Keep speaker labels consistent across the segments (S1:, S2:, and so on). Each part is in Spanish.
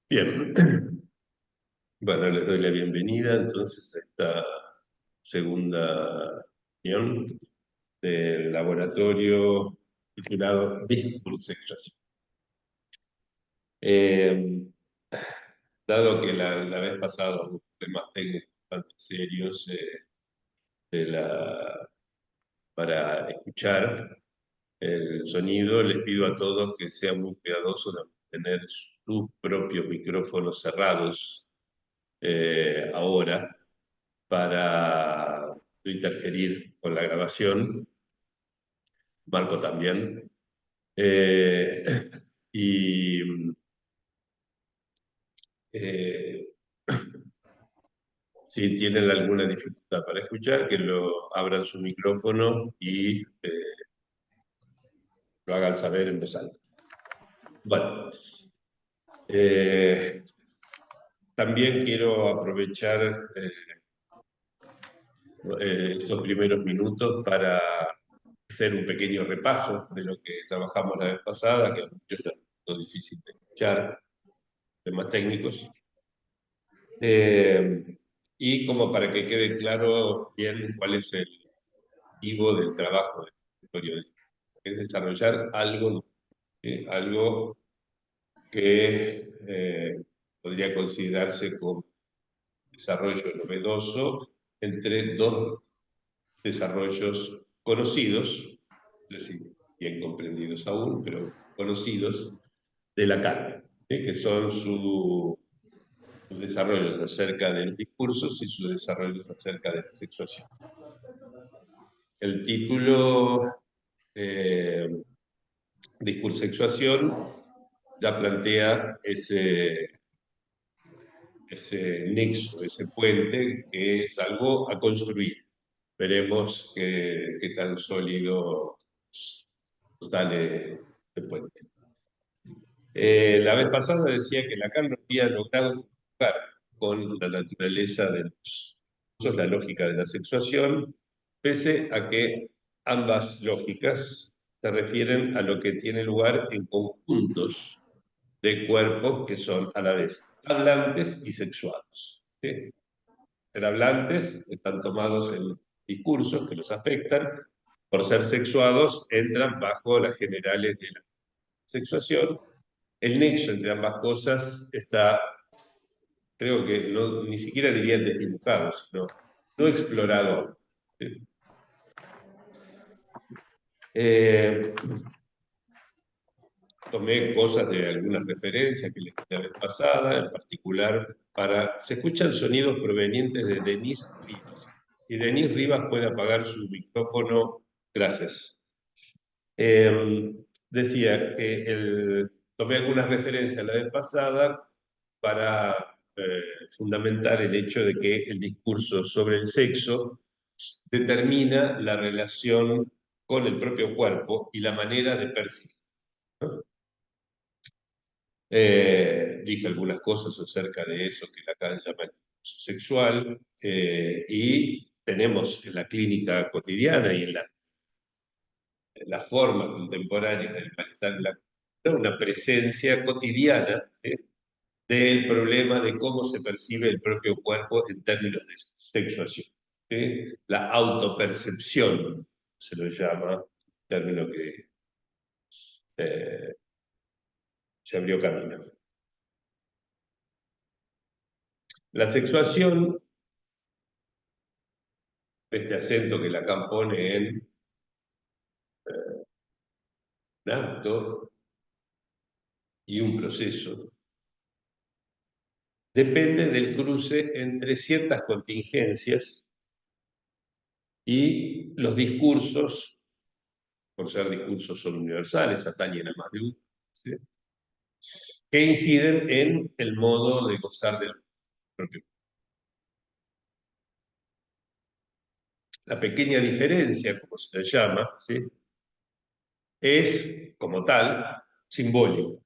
S1: Bien, bueno, les doy la bienvenida entonces a esta segunda reunión del laboratorio titulado Discursexuación. Eh, Dado que la vez pasada hubo problemas técnicos bastante serios para escuchar el sonido, les pido a todos que sean muy cuidadosos de tener sus propios micrófonos cerrados ahora para no interferir con la grabación. Marco también. Eh, y eh, si tienen alguna dificultad para escuchar, que lo abran su micrófono y lo hagan saber en voz alta. Bueno, eh, también quiero aprovechar estos primeros minutos para hacer un pequeño repaso de lo que trabajamos la vez pasada, que a muchos les resultó difícil de escuchar, temas técnicos. Y como para que quede claro bien cuál es el objetivo del trabajo del periodista, es desarrollar algo, algo que podría considerarse como desarrollo novedoso entre dos desarrollos conocidos, es decir, bien comprendidos aún, pero conocidos, de Lacan, que son sus desarrollos acerca de los discursos y sus desarrollos acerca de la sexuación. El título Discursexuación ya plantea ese nexo, ese puente, que es algo a construir. Veremos qué tan sólido sale este puente. La vez pasada decía que Lacan no había logrado jugar con la naturaleza de los usos, la lógica de la sexuación, pese a que ambas lógicas se refieren a lo que tiene lugar en conjuntos de cuerpos que son a la vez hablantes y sexuados. ¿Sí? Ser hablantes están tomados en discursos que los afectan, por ser sexuados entran bajo las generales de la sexuación. El nexo entre ambas cosas está, creo que no, ni siquiera diría desdibujado, sino no explorado. Eh, Tomé cosas de algunas referencias que les di la vez pasada, en particular para... Se escuchan sonidos provenientes de Denise Rivas. Y Denise Rivas puede apagar su micrófono, gracias. Decía que tomé algunas referencias la vez pasada para fundamentar el hecho de que el discurso sobre el sexo determina la relación con el propio cuerpo y la manera de percibir. Dije algunas cosas acerca de eso que Lacan llama el discurso sexual, y tenemos en la clínica cotidiana y en las formas contemporáneas del malestar en la cultura una presencia cotidiana, ¿sí?, del problema de cómo se percibe el propio cuerpo en términos de sexuación. ¿Sí? La autopercepción se lo llama, término que eh, se abrió camino. La sexuación, este acento que Lacan pone en un acto y un proceso, depende del cruce entre ciertas contingencias y los discursos, por ser discursos son universales, atañen a más de uno, ¿sí?, que inciden en el modo de gozar del propio. La pequeña diferencia, como se le llama, ¿sí?, es, como tal, simbólico.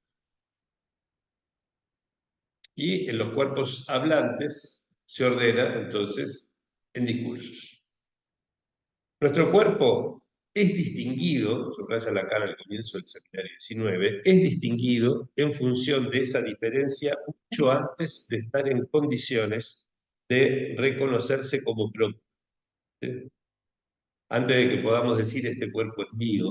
S1: Y en los cuerpos hablantes se ordena, entonces, en discursos. Nuestro cuerpo es distinguido, subraya Lacan al comienzo del seminario 19, es distinguido en función de esa diferencia mucho antes de estar en condiciones de reconocerse como propio. ¿Sí? Antes de que podamos decir este cuerpo es mío,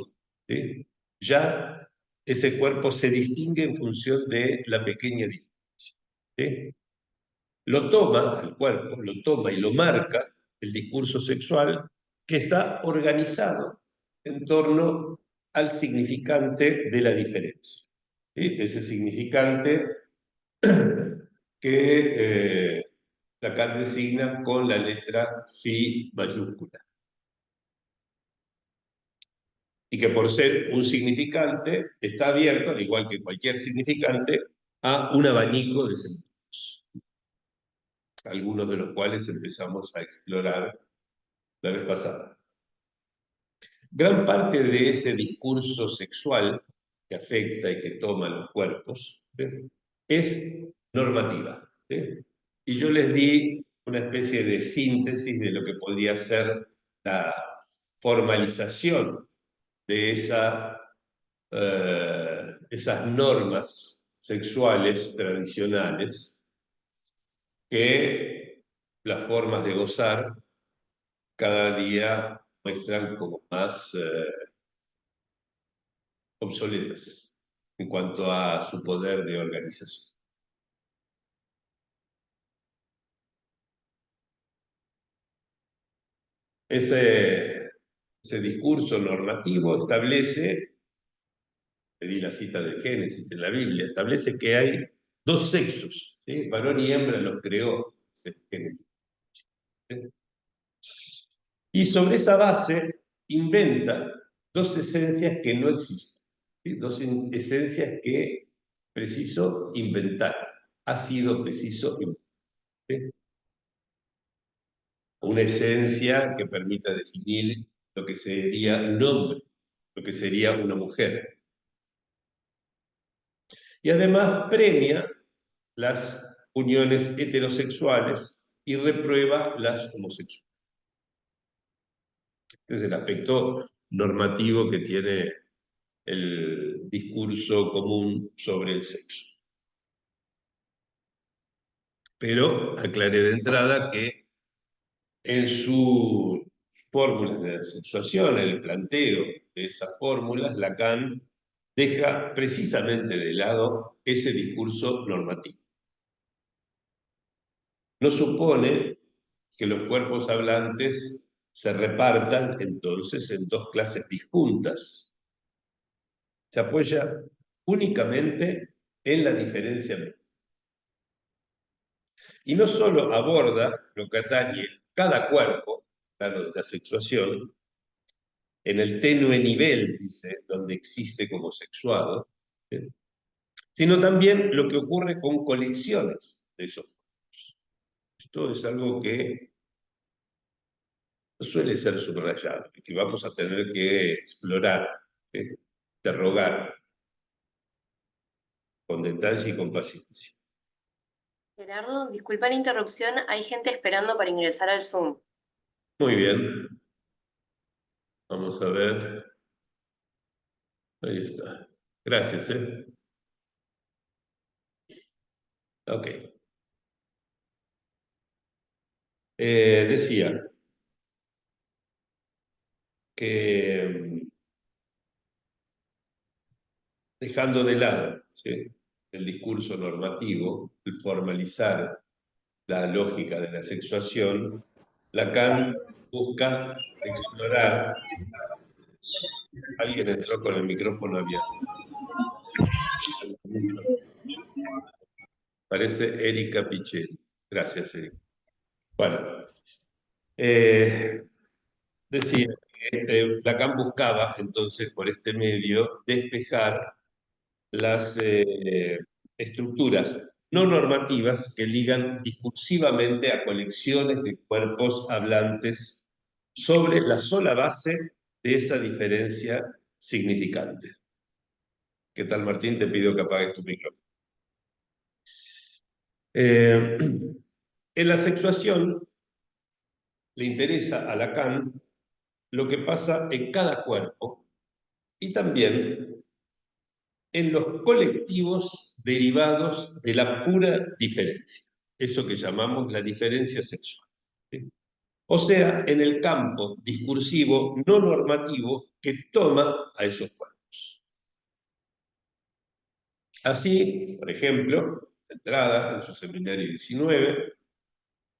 S1: ¿sí? Ya ese cuerpo se distingue en función de la pequeña diferencia. ¿Sí? Lo toma, el cuerpo, lo toma y lo marca el discurso sexual que está organizado en torno al significante de la diferencia. ¿Sí? Ese significante que Lacan designa con la letra phi mayúscula. Y que por ser un significante está abierto, al igual que cualquier significante, a un abanico de sentidos, algunos de los cuales empezamos a explorar la vez pasada. Gran parte de ese discurso sexual que afecta y que toma los cuerpos, ¿sí?, es normativa. ¿Sí? Y yo les di una especie de síntesis de lo que podría ser la formalización de esas normas sexuales tradicionales que las formas de gozar cada día muestran como más obsoletas en cuanto a su poder de organización. Ese discurso normativo establece, pedí la cita del Génesis en la Biblia, establece que hay dos sexos, ¿sí? Varón y hembra los creó, dice el Génesis. ¿Sí? Y sobre esa base inventa dos esencias que no existen, ¿sí? Dos esencias que preciso inventar, ha sido preciso inventar. ¿Sí? Una esencia que permita definir lo que sería un hombre, lo que sería una mujer. Y además premia las uniones heterosexuales y reprueba las homosexuales. Es el aspecto normativo que tiene el discurso común sobre el sexo. Pero aclaré de entrada que en sus fórmulas de sexuación, en el planteo de esas fórmulas, Lacan deja precisamente de lado ese discurso normativo. No supone que los cuerpos hablantes se repartan entonces en dos clases disjuntas. Se apoya únicamente en la diferencia. Y no solo aborda lo que atañe cada cuerpo, claro, de la sexuación, en el tenue nivel, dice, donde existe como sexuado, ¿sí?, sino también lo que ocurre con colecciones de esos cuerpos. Esto es algo que suele ser subrayado y que vamos a tener que explorar, ¿sí?, interrogar con detalle y con paciencia.
S2: Gerardo, disculpa la interrupción, hay gente esperando para ingresar al Zoom.
S1: Muy bien, vamos a ver. Ahí está. Gracias, ¿eh? Ok. Decía que dejando de lado, ¿sí?, el discurso normativo, el formalizar la lógica de la sexuación, Lacan busca explorar. Alguien entró con el micrófono abierto. Parece Erika Pichelli. Gracias, Erika. Bueno, decía que Lacan buscaba entonces por este medio despejar las estructuras no normativas que ligan discursivamente a colecciones de cuerpos hablantes sobre la sola base de esa diferencia significante. ¿Qué tal, Martín? Te pido que apagues tu micrófono. En la sexuación le interesa a Lacan lo que pasa en cada cuerpo y también en los colectivos derivados de la pura diferencia, eso que llamamos la diferencia sexual. ¿Sí? O sea, en el campo discursivo no normativo que toma a esos cuerpos. Así, por ejemplo, de entrada, en su seminario 19,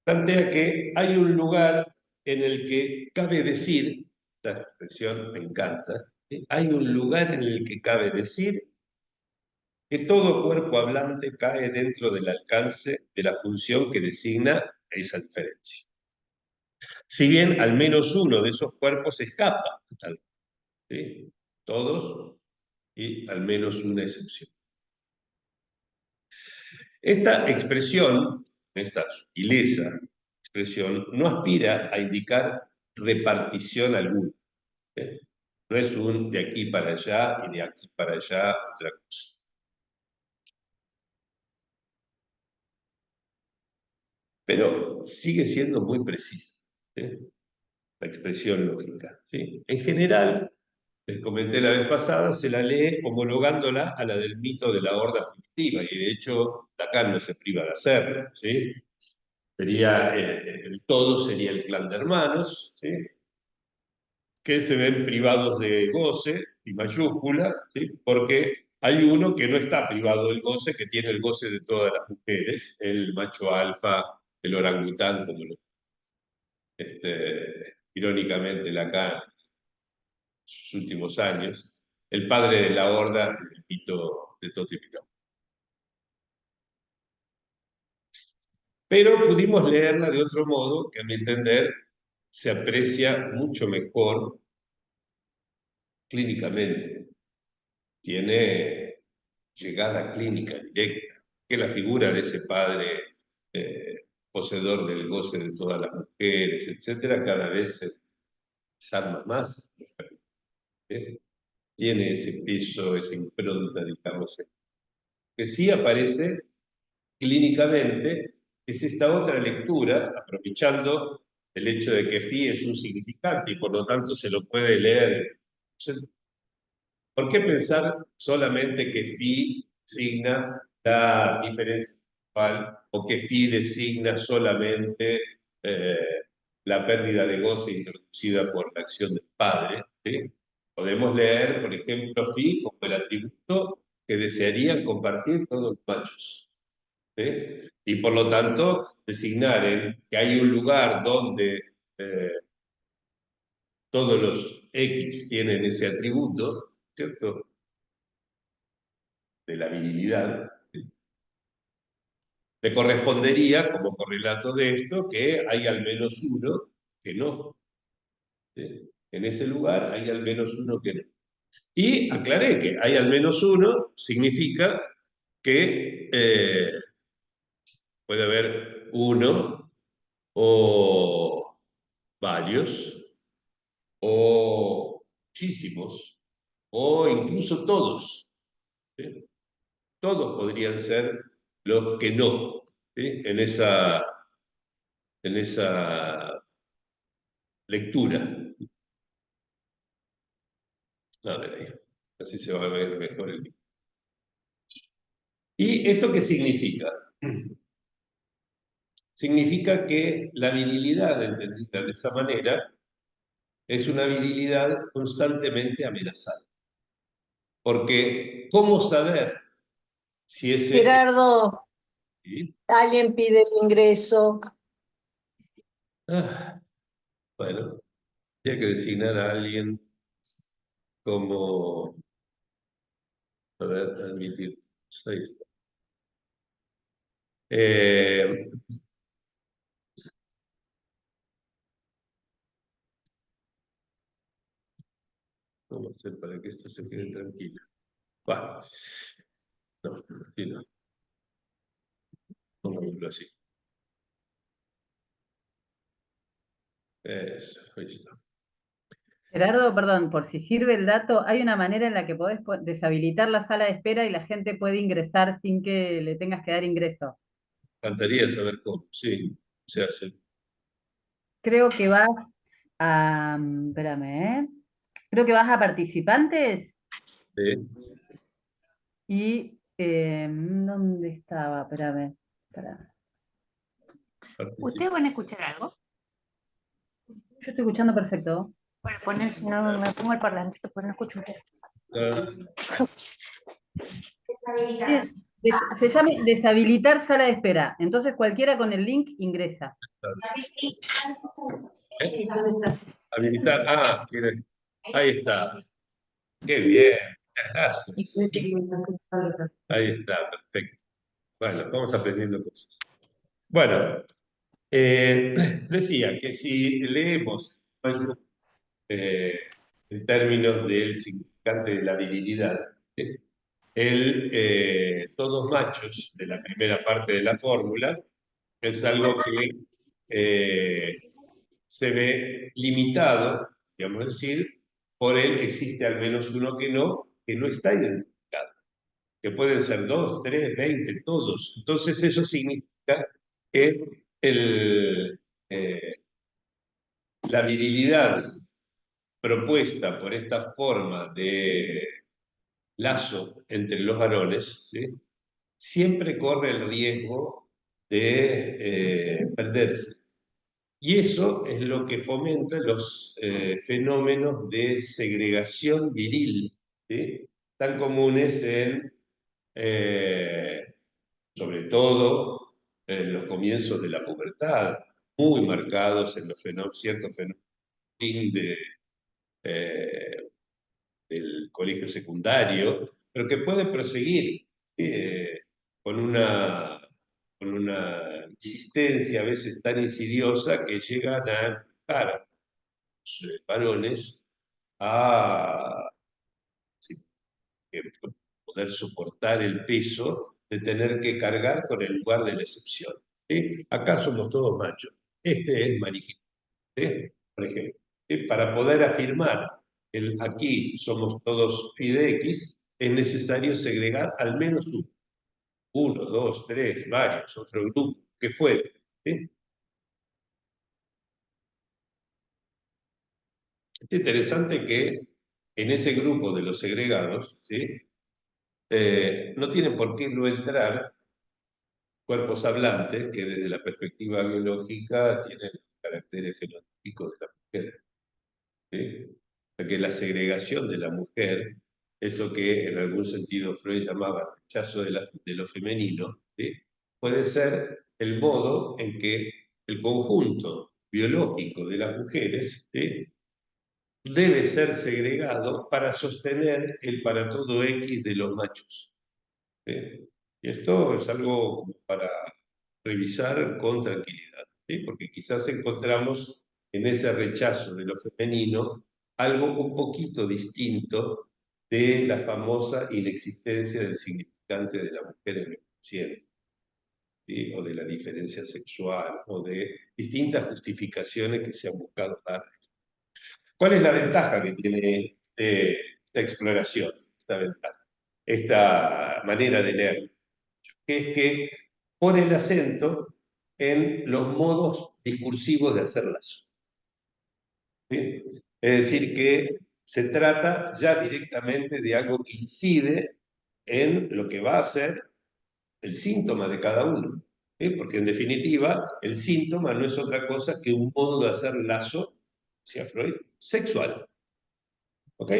S1: plantea que hay un lugar en el que cabe decir, esta expresión me encanta, ¿sí? Hay un lugar en el que cabe decir que todo cuerpo hablante cae dentro del alcance de la función que designa esa diferencia. Si bien al menos uno de esos cuerpos escapa, ¿sí? Todos y al menos una excepción. Esta expresión, esta sutileza, expresión, no aspira a indicar repartición alguna. ¿Eh? No es un de aquí para allá y de aquí para allá otra cosa. Pero sigue siendo muy precisa, ¿eh? La expresión lógica. ¿Sí? En general, les comenté la vez pasada, se la lee homologándola a la del mito de la horda primitiva, y de hecho Lacan no se priva de hacerlo. ¿Sí? Sería, el todo sería el clan de hermanos, ¿sí? Que se ven privados de goce, y mayúscula, ¿sí? Porque hay uno que no está privado del goce, que tiene el goce de todas las mujeres, el macho alfa, el orangután, como lo, irónicamente Lacan en sus últimos años, el padre de la horda, el mito de Toto y Pitón. Pero pudimos leerla de otro modo, que a mi entender se aprecia mucho mejor clínicamente. Tiene llegada clínica directa, que la figura de ese padre poseedor del goce de todas las mujeres, etcétera, cada vez se desarma más. ¿Eh? Tiene ese peso, esa impronta, digamos, que sí aparece clínicamente, es esta otra lectura, aprovechando el hecho de que fi es un significante y por lo tanto se lo puede leer. ¿Por qué pensar solamente que phi designa la diferencia sexual o que phi designa solamente eh, la pérdida de goce introducida por la acción del padre? ¿Sí? Podemos leer, por ejemplo, phi como el atributo que desearían compartir todos los machos. ¿Sí? Y por lo tanto, designar que hay un lugar donde todos los X tienen ese atributo, ¿cierto? De la virilidad, le correspondería, como correlato de esto, que hay al menos uno que no. ¿Sí? En ese lugar hay al menos uno que no. Y aclaré que hay al menos uno significa que puede haber uno o varios o muchísimos o incluso todos. ¿Sí? Todos podrían ser los que no, ¿sí? En esa lectura. A ver ahí. Así se va a ver mejor el. ¿Y esto qué significa? Significa que la virilidad, entendida de esa manera, es una virilidad constantemente amenazada. Porque, ¿cómo saber si ese...
S3: Gerardo,
S1: ¿Sí?
S3: alguien pide el ingreso.
S1: Ah, bueno, habría que designar a alguien como... A ver, admitir. Ahí está. ¿Cómo hacer para que esto se quede tranquilo? Bueno, no, así no. Pongámoslo así. Eso, ahí está.
S4: Gerardo, perdón, por si sirve el dato, hay una manera en la que podés deshabilitar la sala de espera y la gente puede ingresar sin que le tengas que dar ingreso.
S1: Faltaría saber cómo, sí, se hace.
S4: Creo que vas Espérame, ¿eh? Creo que vas a participantes
S1: ¿sí?
S4: y ¿dónde estaba? Espérame.
S5: ¿Ustedes van a escuchar algo?
S4: Yo estoy escuchando perfecto.
S5: Bueno, poner, si no me pongo el parlantito, pues no escucho ustedes.
S4: Sí, se llama deshabilitar sala de espera. Entonces cualquiera con el link ingresa.
S2: ¿Dónde estás?
S1: Habilitar. Ahí está. Qué bien. Gracias. Ahí está, perfecto. Bueno, vamos aprendiendo cosas. Bueno, decía que si leemos eh, en términos del significante de la virilidad, todos machos de la primera parte de la fórmula es algo que se ve limitado, digamos decir, por él existe al menos uno que no está identificado, que pueden ser 2, 3, 20, todos. Entonces eso significa que eh, la virilidad propuesta por esta forma de lazo entre los varones, ¿sí? Siempre corre el riesgo de perderse. Y eso es lo que fomenta los fenómenos de segregación viril, ¿sí? Tan comunes sobre todo en los comienzos de la pubertad, muy marcados en los ciertos fenómenos eh, del colegio secundario, pero que puede proseguir eh, con con una insistencia a veces tan insidiosa que llegan a empujar a los varones a sí, poder soportar el peso de tener que cargar con el lugar de la excepción. ¿Sí? Acá somos todos machos. Este es mariquita, ¿sí? Por ejemplo. ¿Sí? Para poder afirmar el aquí somos todos Fidex, es necesario segregar al menos uno, dos, tres, varios, otro grupo, que fuere. ¿Sí? Es interesante que en ese grupo de los segregados, ¿sí? No tienen por qué no entrar cuerpos hablantes que desde la perspectiva biológica tienen caracteres fenotípicos de la mujer. ¿Sí? O sea que la segregación de la mujer, eso que en algún sentido Freud llamaba rechazo de lo femenino, ¿sí? Puede ser el modo en que el conjunto biológico de las mujeres, ¿sí? Debe ser segregado para sostener el para todo X de los machos. ¿Sí? Y esto es algo para revisar con tranquilidad, ¿sí? Porque quizás encontramos en ese rechazo de lo femenino algo un poquito distinto de la famosa inexistencia del significante de la mujer en el inconsciente, ¿sí? O de la diferencia sexual, o de distintas justificaciones que se han buscado dar. ¿Cuál es la ventaja que tiene esta exploración, esta manera de leer? Que es que pone el acento en los modos discursivos de hacer lazo. ¿Sí? Es decir, que se trata ya directamente de algo que incide en lo que va a ser el síntoma de cada uno. ¿Sí? Porque en definitiva, el síntoma no es otra cosa que un modo de hacer lazo, decía Freud, sexual. ¿Ok?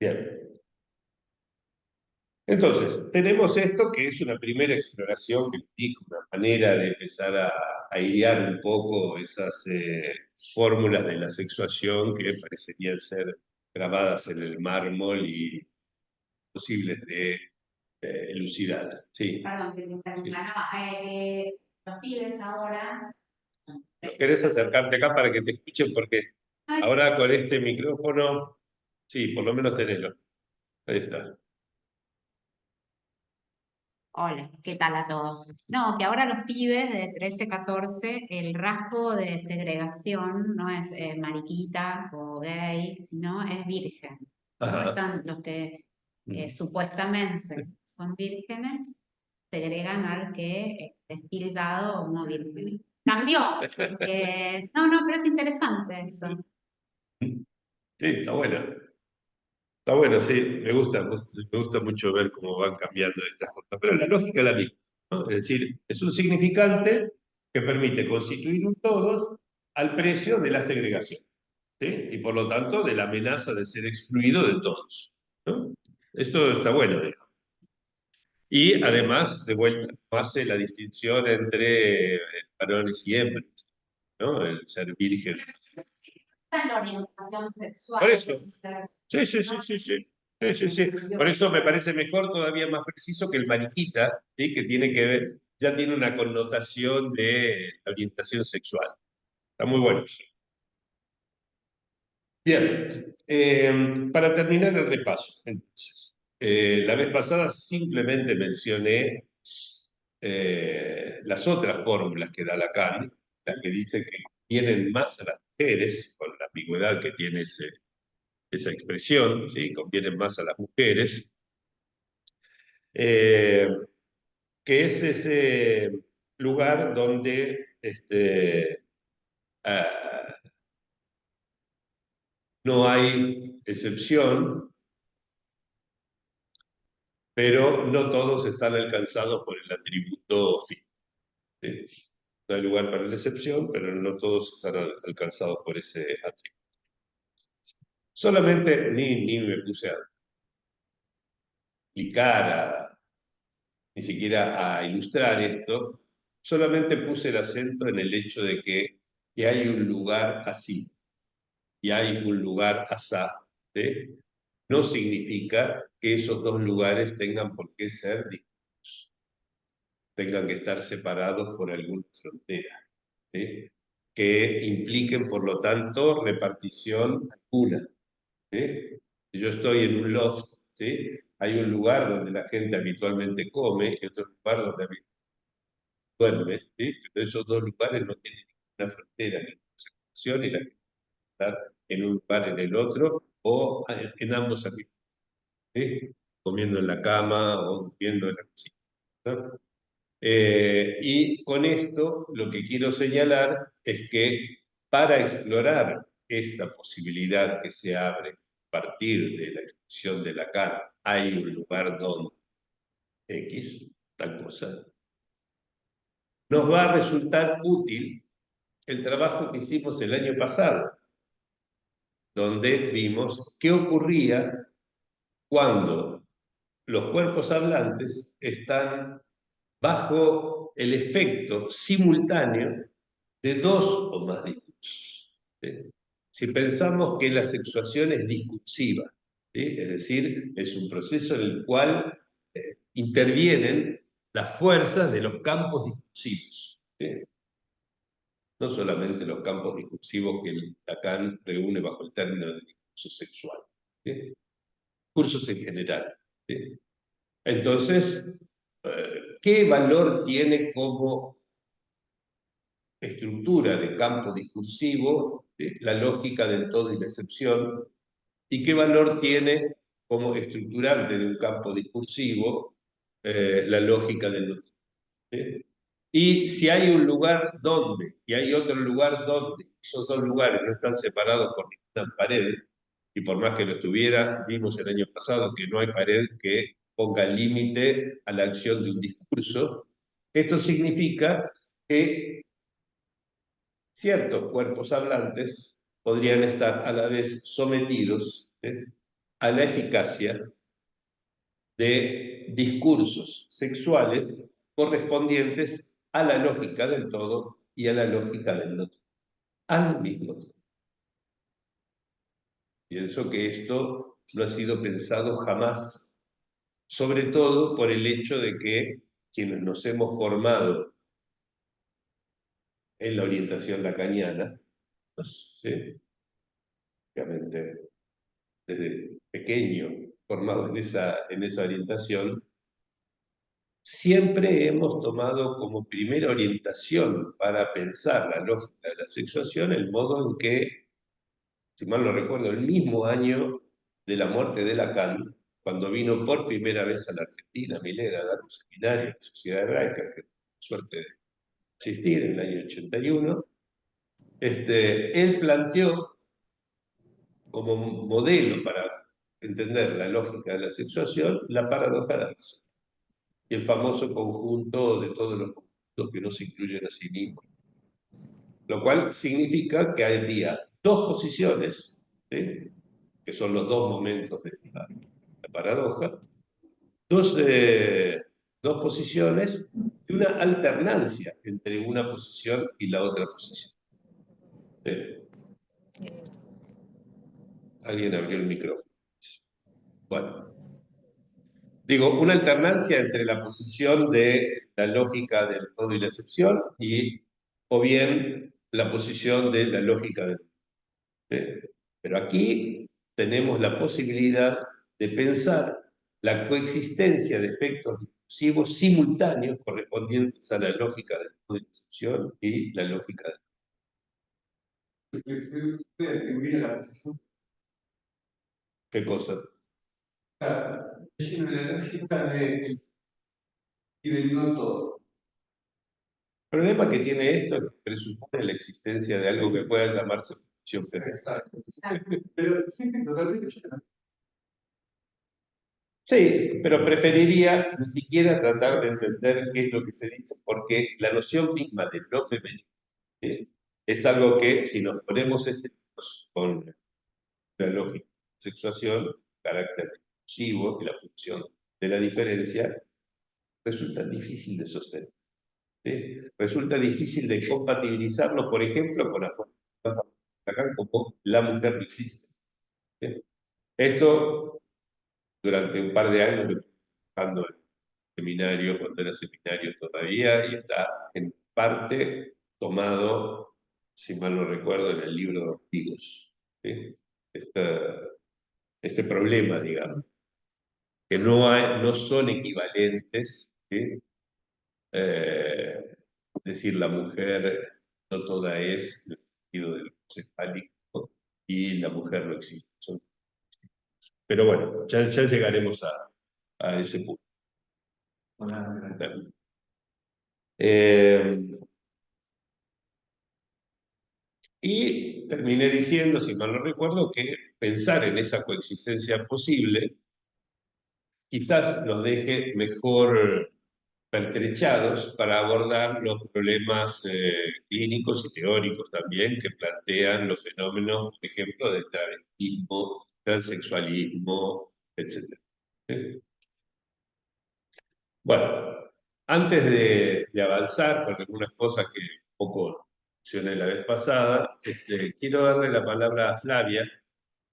S1: Bien. Entonces, tenemos esto que es una primera exploración, que dijo, una manera de empezar a airear un poco esas fórmulas de la sexuación que parecerían ser grabadas en el mármol y posibles de elucidar. Sí.
S6: Perdón, que te interrumpa. No, los pibes ahora.
S1: ¿Querés acercarte acá para que te escuchen? Porque
S6: Ay,
S1: ahora con este micrófono, sí, por lo menos tenelo. Ahí está.
S6: hola, ¿qué tal a todos? No, que ahora los pibes de 13, 14, el rasgo de segregación no es mariquita o gay, sino es virgen. ¿No?
S1: Ajá.
S6: Están los que supuestamente son vírgenes segregan al que es tildado o móvil. Cambió, porque... No, pero es interesante eso.
S1: Sí, está bueno. Está bueno, sí, me gusta mucho ver cómo van cambiando estas cosas, pero la lógica es la misma, ¿no? Es decir, es un significante que permite constituir un todo al precio de la segregación, ¿sí? Y por lo tanto de la amenaza de ser excluido de todos, ¿no? Esto está bueno, digamos. Y además, de vuelta, no hace la distinción entre varones y hembras, ¿no? El ser virgen.
S6: Esta es la orientación sexual.
S1: Por eso. Sí, sí, sí, sí, sí. Sí, sí, sí. Por eso me parece mejor, todavía más preciso que el mariquita, ¿sí? Que tiene que ver, ya tiene una connotación de orientación sexual. Está muy bueno. Bien, para terminar el repaso, entonces, la vez pasada simplemente mencioné las otras fórmulas que da Lacan, las que dice que tienen más a las mujeres, con la ambigüedad que tiene esa expresión, ¿sí? Convienen más a las mujeres, que es ese lugar donde ah, no hay excepción, pero no todos están alcanzados por el atributo fin. ¿Sí? No hay lugar para la excepción, pero no todos están alcanzados por ese atributo. Solamente ni me puse a explicar, ni siquiera a ilustrar esto, solamente puse el acento en el hecho de que hay un lugar así y hay un lugar asá, ¿sí? No significa que esos dos lugares tengan por qué ser distintos, tengan que estar separados por alguna frontera, ¿sí? Que impliquen, por lo tanto, repartición alguna, ¿sí? Si yo estoy en un loft, ¿sí? Hay un lugar donde la gente habitualmente come y otro lugar donde habitualmente duerme, ¿sí? Pero esos dos lugares no tienen ninguna frontera, ninguna separación, y la gente puede estar en un lugar en el otro o en ambos al mismo tiempo, ¿sí? Comiendo en la cama o viendo en la cocina, ¿no? Y con esto lo que quiero señalar es que para explorar esta posibilidad que se abre a partir de la expresión de Lacan, hay un lugar donde X, tal cosa, nos va a resultar útil el trabajo que hicimos el año pasado, donde vimos qué ocurría cuando los cuerpos hablantes están bajo el efecto simultáneo de dos o más discursos, ¿sí? Si pensamos que la sexuación es discursiva, ¿sí? Es decir, es un proceso en el cual intervienen las fuerzas de los campos discursivos, ¿sí? No solamente los campos discursivos que Lacan reúne bajo el término de discurso sexual, ¿sí? Cursos en general, ¿sí? Entonces, ¿qué valor tiene como estructura de campo discursivo la lógica del todo y la excepción? ¿Y qué valor tiene como estructurante de un campo discursivo la lógica del no? ¿Sí? Y si hay un lugar donde, y hay otro lugar donde, esos dos lugares no están separados por ninguna pared, y por más que lo estuviera, vimos el año pasado que no hay pared que ponga límite a la acción de un discurso, esto significa que ciertos cuerpos hablantes podrían estar a la vez sometidos a la eficacia de discursos sexuales correspondientes a la lógica del todo y a la lógica del no todo, al mismo tiempo. Pienso que esto no ha sido pensado jamás, sobre todo por el hecho de que quienes nos hemos formado en la orientación lacaniana, ¿sí? Obviamente desde pequeño formado en esa orientación, siempre hemos tomado como primera orientación para pensar la lógica de la sexuación el modo en que, si mal no recuerdo, el mismo año de la muerte de Lacan, cuando vino por primera vez a la Argentina, Argentina, Milena, a dar un seminario en la Sociedad Hebraica, que tuve suerte de asistir en el año 81, él planteó como modelo para entender la lógica de la sexuación la paradoja de Araceli y el famoso conjunto de todos los conjuntos que no se incluyen a sí mismos. Lo cual significa que había dos posiciones, ¿sí?, que son los dos momentos de la paradoja, dos posiciones y una alternancia entre una posición y la otra posición. Alguien abrió el micrófono. Bueno, digo, una alternancia entre la posición de la lógica del todo y la excepción o bien la posición de la lógica del... Pero aquí tenemos la posibilidad de pensar la coexistencia de efectos discursivos simultáneos correspondientes a la lógica del todo y la excepción y la lógica del... ¿Qué cosa?
S7: La lógica de y del no todo.
S1: El problema que tiene esto es que presupone la existencia de algo que pueda llamarse función federal.
S7: Exacto. Pero sí, totalmente.
S1: Sí, pero preferiría ni siquiera tratar de entender qué es lo que se dice, porque la noción misma del no femenino, ¿sí?, es algo que, si nos ponemos estrictos con la lógica de la sexuación, carácter exclusivo y la función de la diferencia, resulta difícil de sostener. ¿Sí? Resulta difícil de compatibilizarlo, por ejemplo, con la forma como la mujer no existe. ¿Sí? Esto, durante un par de años, lo estuve trabajando en seminario, cuando era seminario todavía, y está en parte tomado, si mal no recuerdo, en el libro de Ortigos. ¿Sí? Este problema, digamos, que no son equivalentes, ¿sí? Decir la mujer no toda es, en el sentido del cefálico, y la mujer no existe. Pero bueno, ya llegaremos a ese punto. Y terminé diciendo, si mal no recuerdo, que pensar en esa coexistencia posible quizás nos deje mejor pertrechados para abordar los problemas clínicos y teóricos también que plantean los fenómenos, por ejemplo, de travestismo, transexualismo, etc. ¿Sí? Bueno, antes de avanzar con algunas cosas que un poco mencioné la vez pasada, quiero darle la palabra a Flavia,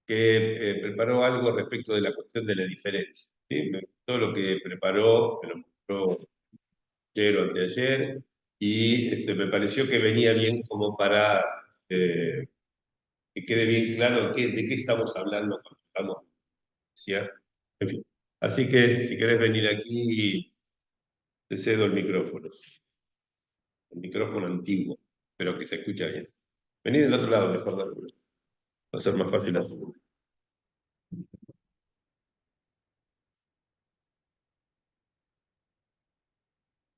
S1: que preparó algo respecto de la cuestión de la diferencia. ¿Sí? Me gustó lo que preparó, me lo mostró ayer o anteayer, y me pareció que venía bien como para que quede bien claro de qué estamos hablando cuando estamos... ¿sí? En fin. Así que si querés venir aquí, te cedo el micrófono antiguo, pero que se escucha bien. Vení del otro lado, mejor, va a ser más fácil así.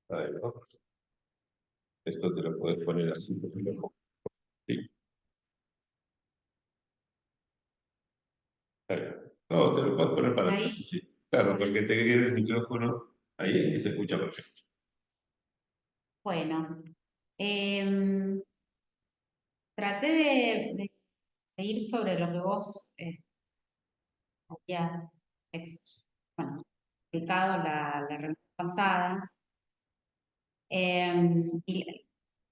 S1: Ahí, ¿no? Esto te lo puedes poner así, por ejemplo. Sí. Claro. No, te lo puedes poner para
S6: Ahí.
S1: atrás, sí. Claro, porque te quede el micrófono ahí y se escucha perfecto.
S6: Bueno, traté de ir sobre lo que vos habías explicado la reunión pasada. Y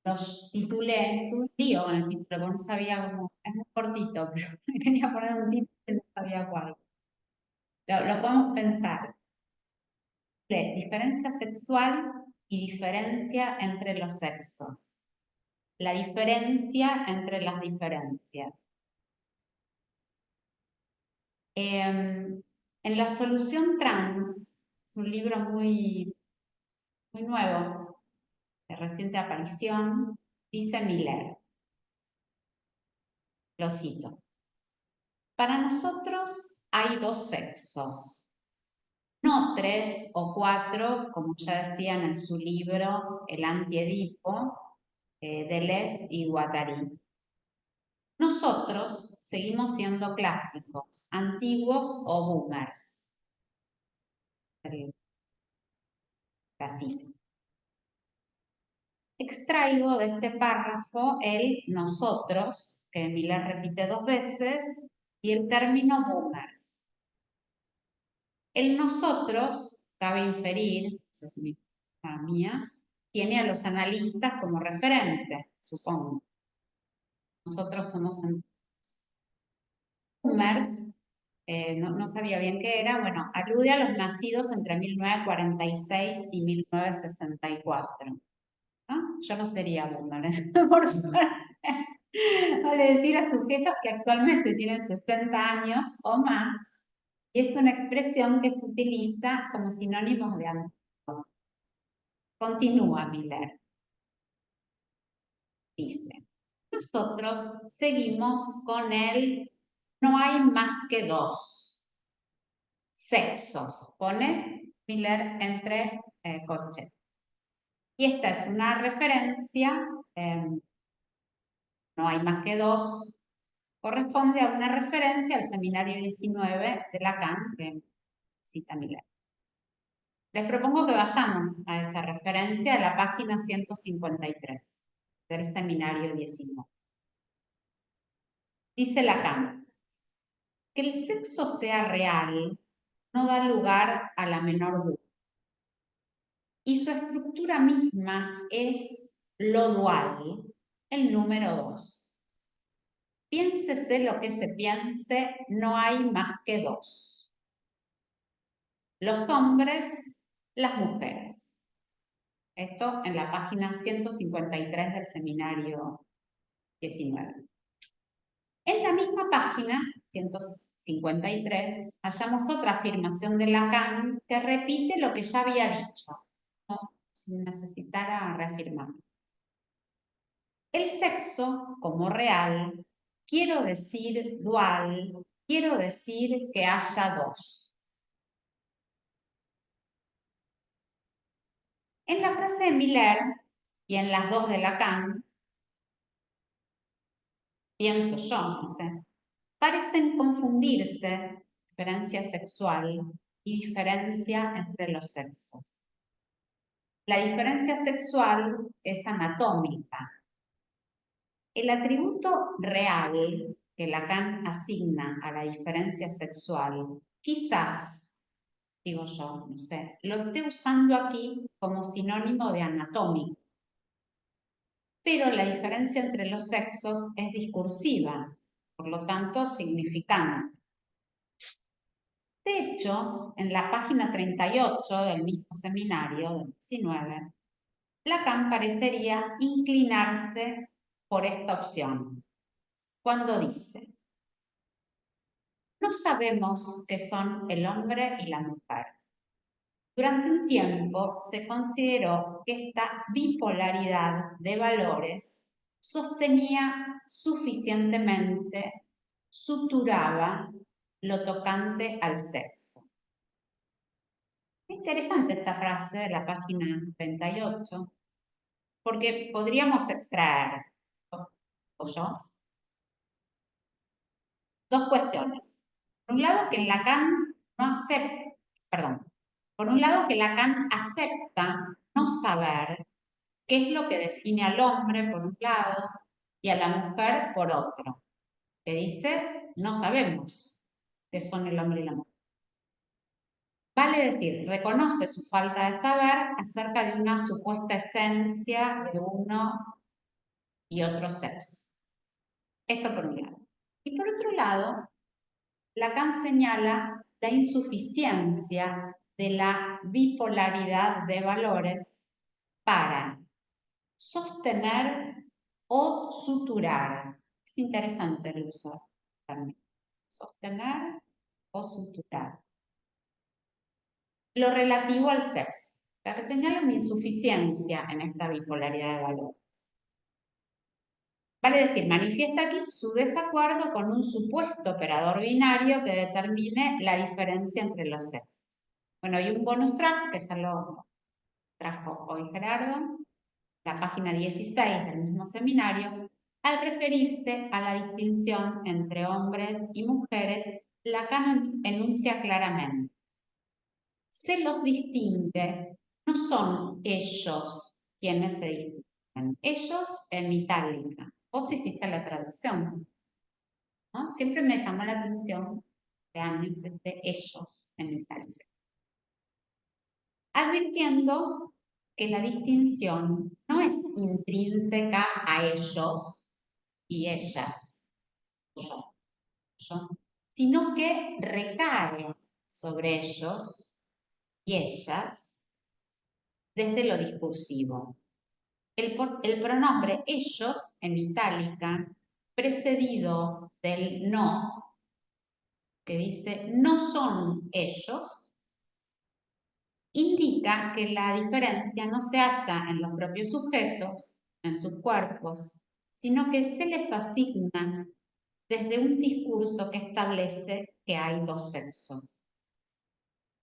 S6: los titulé, tuve un lío con el título, porque no sabía cómo, es muy cortito, pero me quería poner un título y no sabía cuál. Lo podemos pensar. Diferencia sexual y diferencia entre los sexos. La diferencia entre las diferencias. En La solución trans, es un libro muy nuevo, de reciente aparición, dice Miller, lo cito: para nosotros hay dos sexos, no 3 o 4, como ya decían en su libro El Antiedipo, Deleuze y Guattari. Nosotros seguimos siendo clásicos, antiguos o boomers. La cita. Extraigo de este párrafo el nosotros, que Miller repite 2 veces, y el término boomers. El nosotros, cabe inferir, eso es mi mía, tiene a los analistas como referente, supongo. Nosotros somos boomers, no sabía bien qué era, bueno, alude a los nacidos entre 1946 y 1964. ¿No? Yo no sería boomer, por suerte. Vale decir a sujetos que actualmente tienen 60 años o más, y es una expresión que se utiliza como sinónimo de antiguos. Continúa Miller. Dice, nosotros seguimos con el no hay más que 2 sexos, pone Miller entre corchetes. Y esta es una referencia, no hay más que 2, corresponde a una referencia al seminario 19 de Lacan, que cita Miller. Les propongo que vayamos a esa referencia a la página 153 del seminario 19. Dice Lacan, que el sexo sea real no da lugar a la menor duda. Y su estructura misma es lo dual, el número 2. Piénsese lo que se piense, no hay más que 2. Los hombres, las mujeres. Esto en la página 153 del seminario 19. En la misma página, 153, hallamos otra afirmación de Lacan que repite lo que ya había dicho, ¿no? Sin necesitar a reafirmar. El sexo, como real, quiero decir dual, quiero decir que haya 2. En la frase de Miller y en las 2 de Lacan, pienso yo, no sé, parecen confundirse diferencia sexual y diferencia entre los sexos. La diferencia sexual es anatómica. El atributo real que Lacan asigna a la diferencia sexual, quizás, digo yo, no sé, lo esté usando aquí como sinónimo de anatómico. Pero la diferencia entre los sexos es discursiva, por lo tanto significante. De hecho, en la página 38 del mismo seminario, del 19, Lacan parecería inclinarse por esta opción, cuando dice, no sabemos qué son el hombre y la mujer. Durante un tiempo se consideró que esta bipolaridad de valores sostenía suficientemente, suturaba lo tocante al sexo. Es interesante esta frase de la página 38, porque podríamos extraer, o yo, 2 cuestiones. Por un lado, que Lacan no acepta, perdón, por un lado que Lacan acepta no saber qué es lo que define al hombre por un lado y a la mujer por otro, que dice no sabemos qué son el hombre y la mujer. Vale decir, reconoce su falta de saber acerca de una supuesta esencia de uno y otro sexo. Esto por un lado. Y por otro lado, Lacan señala la insuficiencia de la bipolaridad de valores para sostener o suturar. Es interesante el uso también. Sostener o suturar. Lo relativo al sexo. La que señala una insuficiencia en esta bipolaridad de valores. Vale decir, manifiesta aquí su desacuerdo con un supuesto operador binario que determine la diferencia entre los sexos. Bueno, y un bonus track que ya lo trajo hoy Gerardo, la página 16 del mismo seminario, al referirse a la distinción entre hombres y mujeres, Lacan enuncia claramente: se los distingue, no son ellos quienes se distinguen, ellos en itálica. Vos hiciste la traducción, ¿no? Siempre me llamó la atención de Anis, ellos en itálica. Advirtiendo que la distinción no es intrínseca a ellos y ellas, yo, sino que recae sobre ellos y ellas desde lo discursivo. El pronombre ellos, en itálica, precedido del no, que dice no son ellos, indica que la diferencia no se halla en los propios sujetos, en sus cuerpos, sino que se les asigna desde un discurso que establece que hay dos sexos.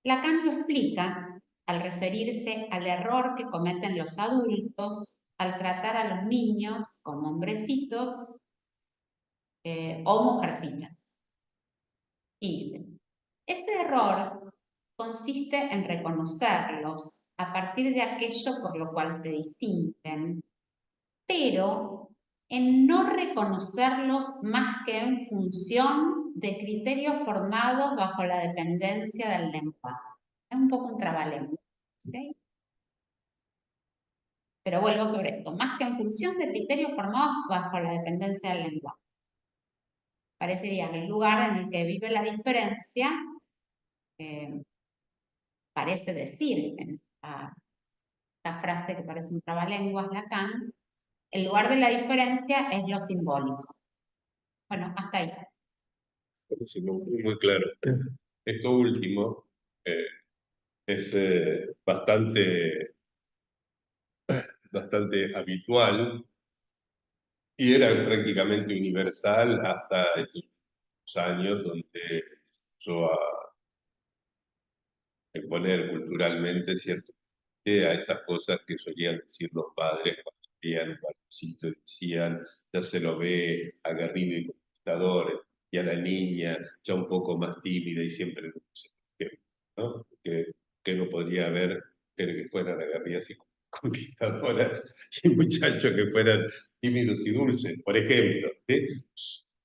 S6: Lacan lo explica al referirse al error que cometen los adultos al tratar a los niños como hombrecitos o mujercitas. Y dice, este error consiste en reconocerlos a partir de aquello por lo cual se distinguen, pero en no reconocerlos más que en función de criterios formados bajo la dependencia del lenguaje. Es un poco un trabalengua, ¿sí? Pero vuelvo sobre esto, más que en función de criterios formados bajo la dependencia del lenguaje. Parecería que el lugar en el que vive la diferencia parece decir en esta frase que parece un trabalenguas Lacan, el lugar de la diferencia es lo simbólico. Bueno, hasta ahí.
S1: Sí, muy claro. Esto último es bastante habitual y era prácticamente universal hasta estos años donde empezó a exponer culturalmente cierto a esas cosas que solían decir los padres cuando veían un varoncito, decían, ya se lo ve aguerrido y conquistador, y a la niña ya un poco más tímida y siempre, ¿no? Que no podría haber que fueran aguerridas y conquistadoras y muchachos que fueran tímidos y dulces, por ejemplo. ¿Sí?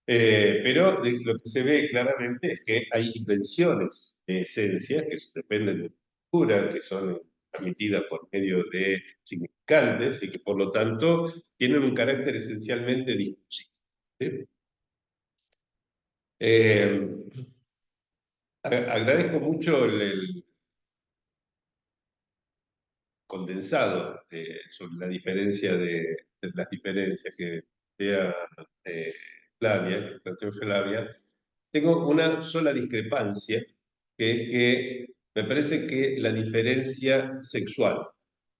S1: Pero lo que se ve claramente es que hay invenciones de esencia que dependen de la cultura, que son transmitidas por medio de significantes y que por lo tanto tienen un carácter esencialmente discursivo. ¿Sí? Agradezco mucho el condensado sobre la diferencia de las diferencias que plantea Flavia, que planteó Flavia. Tengo una sola discrepancia, que es que me parece que la diferencia sexual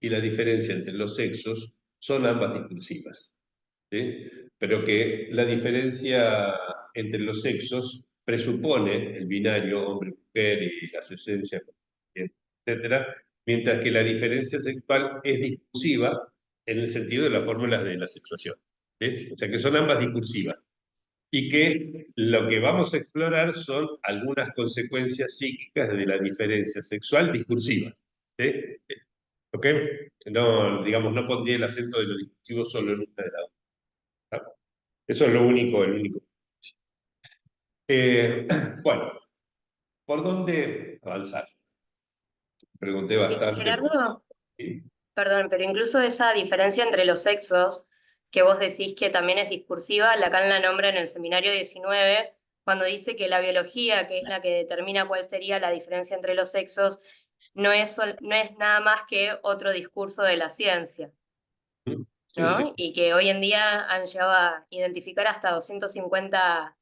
S1: y la diferencia entre los sexos son ambas discursivas, ¿sí? Pero que la diferencia entre los sexos presupone el binario hombre-mujer y las esencias, etcétera, mientras que la diferencia sexual es discursiva en el sentido de las fórmulas de la sexuación, ¿sí? O sea que son ambas discursivas y que lo que vamos a explorar son algunas consecuencias psíquicas de la diferencia sexual discursiva. ¿Sí? ¿Ok? No, digamos, no pondría el acento de lo discursivo solo en una de las dos. ¿No? Eso es lo único, el único. Bueno, ¿por dónde avanzar? Pregunté
S2: Sí,
S1: bastante.
S2: Gerardo,
S1: ¿Sí?
S2: perdón, pero incluso esa diferencia entre los sexos, que vos decís que también es discursiva, Lacan la nombra en el seminario 19, cuando dice que la biología, que es la que determina cuál sería la diferencia entre los sexos, no es nada más que otro discurso de la ciencia,
S1: Sí, sí.
S2: ¿no? Y que hoy en día han llegado a identificar hasta 250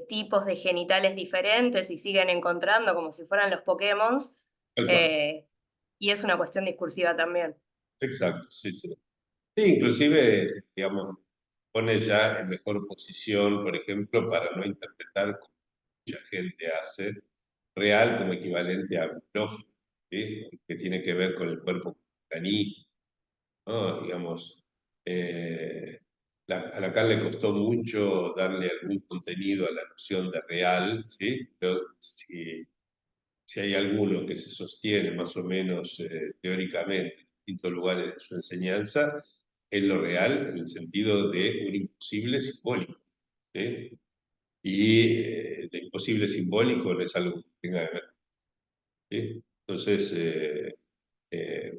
S2: tipos de genitales diferentes y siguen encontrando como si fueran los Pokémon.
S1: Tal cual.
S2: Y es una cuestión discursiva también.
S1: Exacto, sí, sí. Sí, inclusive, digamos, pone ya en mejor posición, por ejemplo, para no interpretar como mucha gente hace, real como equivalente a biológico, ¿sí? Que tiene que ver con el cuerpo organismo, ¿no? Digamos, a Lacan le costó mucho darle algún contenido a la noción de real, ¿sí? Pero si hay alguno que se sostiene más o menos teóricamente en distintos lugares de su enseñanza, es lo real en el sentido de un imposible simbólico, ¿sí? Y el imposible simbólico no es algo que tenga que ver, ¿sí? Entonces,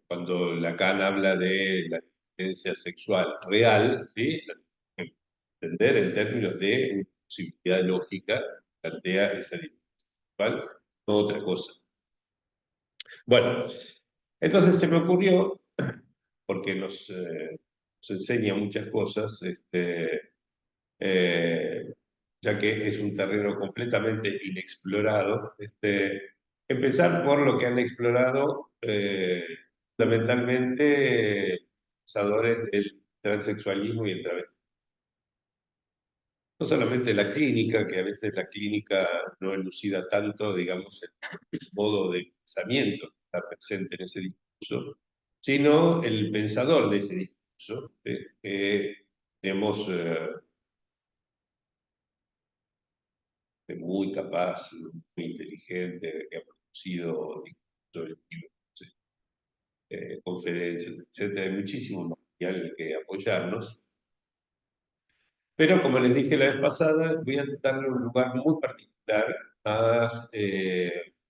S1: cuando Lacan habla de la diferencia sexual real, ¿sí? La tenemos que entender en términos de una posibilidad lógica, plantea esa diferencia sexual, no otra cosa. Bueno, entonces se me ocurrió, porque nos enseña muchas cosas, eh, ya que es un terreno completamente inexplorado, empezar por lo que han explorado fundamentalmente pensadores del transexualismo y el travestismo. No solamente la clínica, que a veces la clínica no elucida tanto, digamos, el modo de pensamiento que está presente en ese discurso, sino el pensador de ese discurso, que tenemos muy capaz, muy inteligente, que ha producido discursos, libros, conferencias, etc. Hay muchísimo material en el que apoyarnos. Pero como les dije la vez pasada, voy a darle un lugar muy particular a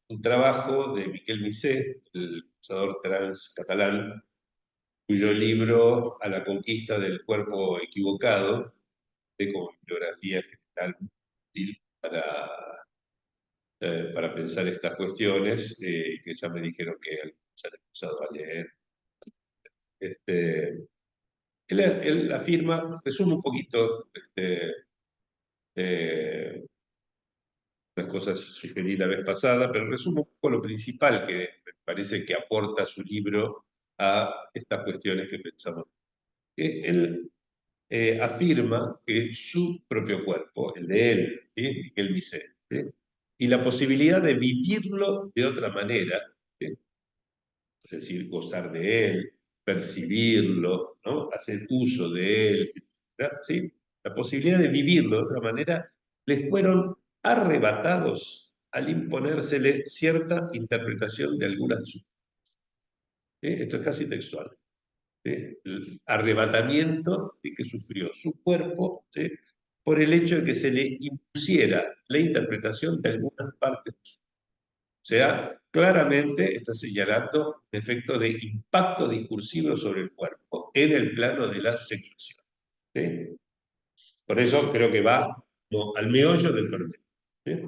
S1: un trabajo de Miquel Missé, el pensador trans catalán, cuyo libro A la conquista del cuerpo equivocado, de como bibliografía general útil para pensar estas cuestiones, que ya me dijeron que algunos han empezado a leer. Él afirma, resume un poquito eh, las cosas sugerí la vez pasada, pero resumo un poco lo principal que me parece que aporta su libro a estas cuestiones que pensamos. Él afirma que su propio cuerpo, el de él, ¿sí? Miguel Missé, ¿sí? Y la posibilidad de vivirlo de otra manera, ¿sí? Es decir, gozar de él, percibirlo, ¿no? Hacer uso de él, ¿sí? La posibilidad de vivirlo de otra manera les fueron arrebatados al imponérsele cierta interpretación de algunas de sus cosas. ¿Sí? Esto es casi textual. ¿Sí? El arrebatamiento que sufrió su cuerpo, ¿sí? Por el hecho de que se le impusiera la interpretación de algunas partes de su. O sea, claramente está señalando un efecto de impacto discursivo sobre el cuerpo en el plano de la sexuación. ¿Sí? Por eso creo que va al meollo del problema. ¿Sí?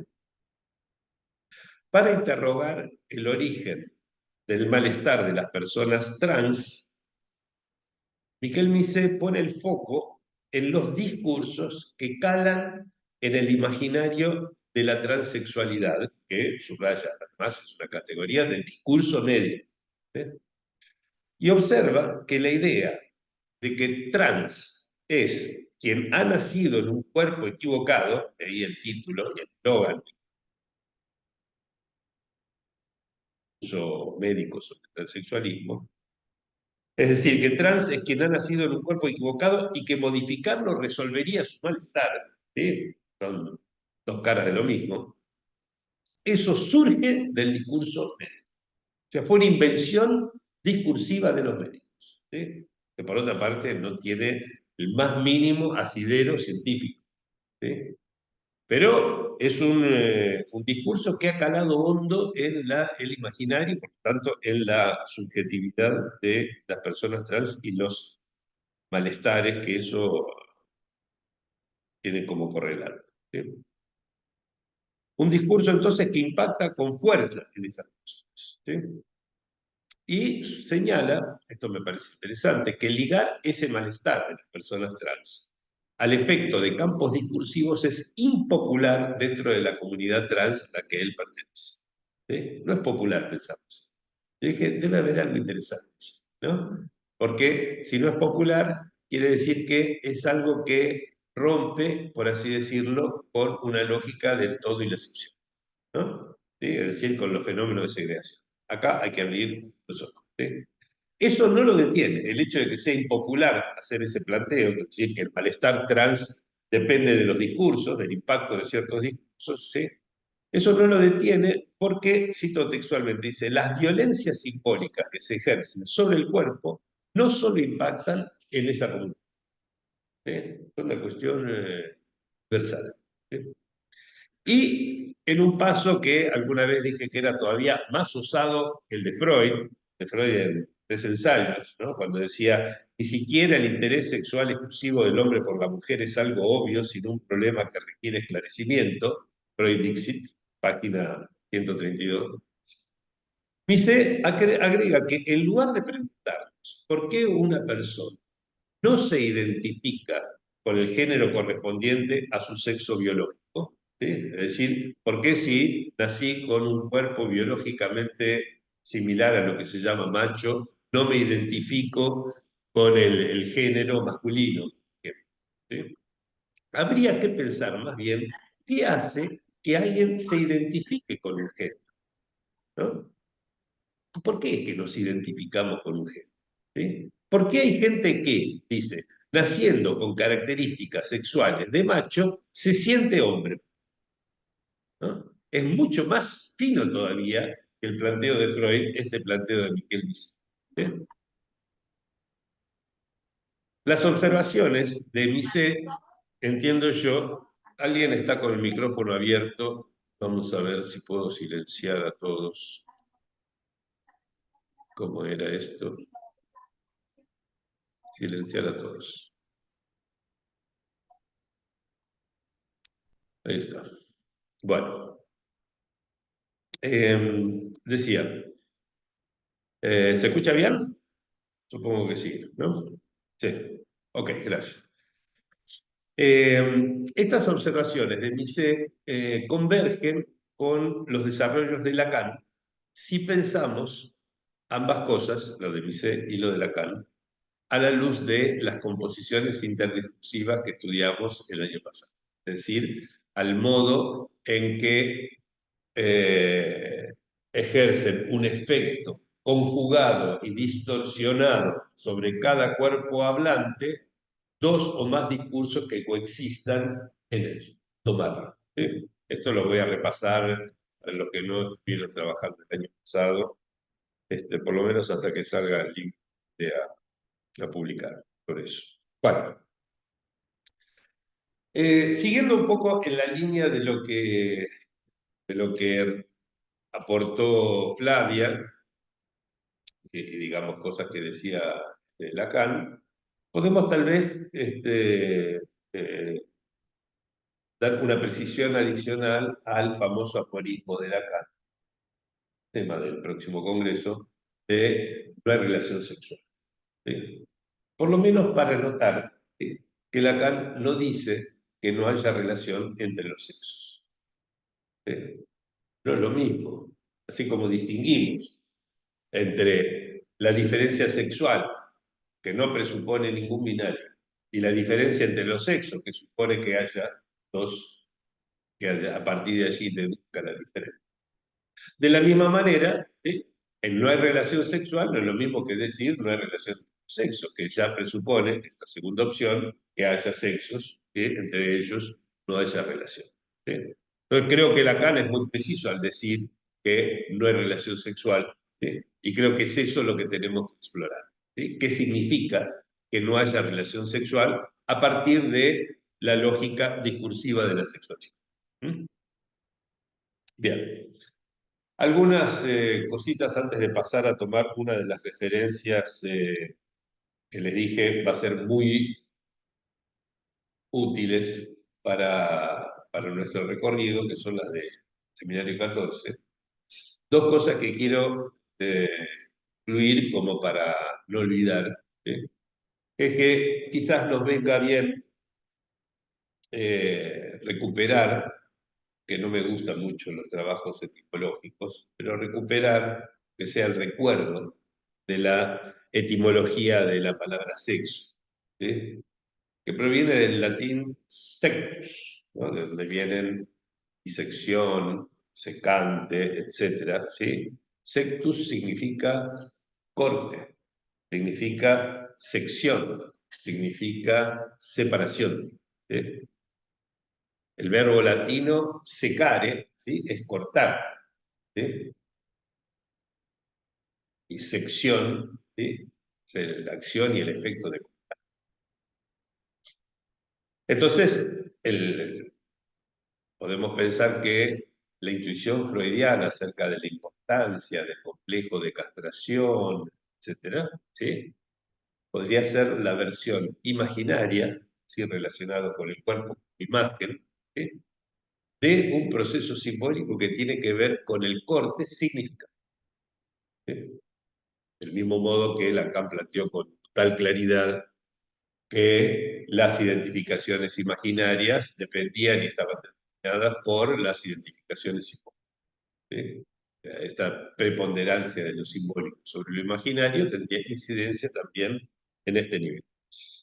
S1: Para interrogar el origen del malestar de las personas trans, Miquel Missé pone el foco en los discursos que calan en el imaginario de la transexualidad, que subraya, además, es una categoría del discurso médico. ¿Sí? Y observa que la idea de que trans es quien ha nacido en un cuerpo equivocado, de ahí el título y el eslogan médico sobre el transexualismo, es decir, que trans es quien ha nacido en un cuerpo equivocado y que modificarlo resolvería su malestar, ¿sí? Son dos caras de lo mismo. Eso surge del discurso médico. O sea, fue una invención discursiva de los médicos, ¿sí? Que por otra parte no tiene el más mínimo asidero científico, ¿sí? Pero es un discurso que ha calado hondo en el imaginario y por tanto en la subjetividad de las personas trans y los malestares que eso tiene como correlato, ¿sí? Un discurso entonces que impacta con fuerza en esas personas, ¿sí? Y señala, esto me parece interesante, que ligar ese malestar de las personas trans al efecto de campos discursivos es impopular dentro de la comunidad trans a la que él pertenece. ¿Sí? No es popular, pensamos. Yo dije, debe haber algo interesante, ¿no? Porque si no es popular, quiere decir que es algo que rompe, por así decirlo, por una lógica del todo y la excepción, ¿no? ¿sí? Es decir, con los fenómenos de segregación. Acá hay que abrir los ojos. ¿Sí? Eso no lo detiene, el hecho de que sea impopular hacer ese planteo, es decir, que el malestar trans depende de los discursos, del impacto de ciertos discursos, ¿sí? Eso no lo detiene porque, cito textualmente, dice, las violencias simbólicas que se ejercen sobre el cuerpo no solo impactan en esa comunidad, ¿sí? Es una cuestión universal. ¿Sí? Y en un paso que alguna vez dije que era todavía más osado que el de Freud en Tres ensayos, ¿no? Cuando decía, ni siquiera el interés sexual exclusivo del hombre por la mujer es algo obvio, sino un problema que requiere esclarecimiento, Freud Dixit, página 132. Mises agrega que en lugar de preguntarnos por qué una persona no se identifica con el género correspondiente a su sexo biológico, ¿sí? Es decir, ¿por qué si nací con un cuerpo biológicamente similar a lo que se llama macho, no me identifico con el género masculino? ¿Sí? Habría que pensar más bien qué hace que alguien se identifique con un género, ¿no? ¿Por qué es que nos identificamos con un género? ¿Sí? ¿Por qué hay gente que, dice, naciendo con características sexuales de macho, se siente hombre? ¿No? Es mucho más fino todavía que el planteo de Freud, este planteo de Miquel Mises. ¿Sí? Las observaciones de Mises, entiendo yo, alguien está con el micrófono abierto, vamos a ver si puedo silenciar a todos. ¿Cómo era esto? Silenciar a todos. Ahí está. Bueno, decía, ¿se escucha bien? Supongo que sí, ¿no? Sí. Ok, gracias. Estas observaciones de Mises convergen con los desarrollos de Lacan si pensamos ambas cosas, lo de Mises y lo de Lacan, a la luz de las composiciones interdiscursivas que estudiamos el año pasado. Es decir, al modo en que ejercen un efecto conjugado y distorsionado sobre cada cuerpo hablante, dos o más discursos que coexistan en ellos. Tomarlo. ¿Sí? Esto lo voy a repasar para los que no estuvieron trabajando el año pasado, por lo menos hasta que salga el link a publicar, por eso. Bueno, siguiendo un poco en la línea de lo que aportó Flavia, y digamos cosas que decía Lacan, podemos tal vez dar una precisión adicional al famoso aforismo de Lacan, tema del próximo congreso, de no hay relación sexual. ¿Sí? Por lo menos para notar, ¿sí?, que Lacan no dice que no haya relación entre los sexos. ¿Sí? No es lo mismo. Así como distinguimos entre la diferencia sexual, que no presupone ningún binario, y la diferencia entre los sexos, que supone que haya dos, que a partir de allí deduzca la diferencia. De la misma manera, ¿sí?, el no hay relación sexual no es lo mismo que decir no hay relación de sexo, que ya presupone, esta segunda opción, que haya sexos, que entre ellos no haya relación. ¿Sí? Entonces creo que Lacan es muy preciso al decir que no hay relación sexual, ¿sí?, y creo que es eso lo que tenemos que explorar. ¿Sí? ¿Qué significa que no haya relación sexual a partir de la lógica discursiva de la sexualidad? ¿Mm? Bien. Algunas cositas antes de pasar a tomar una de las referencias que les dije va a ser muy útiles para nuestro recorrido, que son las del Seminario 14. Dos cosas que quiero incluir como para no olvidar. ¿Sí? Es que quizás nos venga bien recuperar, que no me gustan mucho los trabajos etimológicos, pero recuperar que sea el recuerdo de la etimología de la palabra sexo, ¿sí?, que proviene del latín sectus, ¿no?, de donde vienen disección, secante, etcétera, ¿sí? Sectus significa corte, significa sección, significa separación, ¿sí? El verbo latino secare, ¿sí? Es cortar, ¿sí? Y sección, ¿sí? Es la acción y el efecto de cortar. Entonces, podemos pensar que la intuición freudiana acerca de la importancia del complejo de castración, etcétera, ¿sí? Podría ser la versión imaginaria, ¿sí? Relacionado con el cuerpo, imagen, ¿sí? De un proceso simbólico que tiene que ver con el corte significativo. ¿Sí? Del mismo modo que Lacan planteó con tal claridad que las identificaciones imaginarias dependían y estaban determinadas por las identificaciones simbólicas. ¿Sí? Esta preponderancia de lo simbólico sobre lo imaginario tendría incidencia también en este nivel.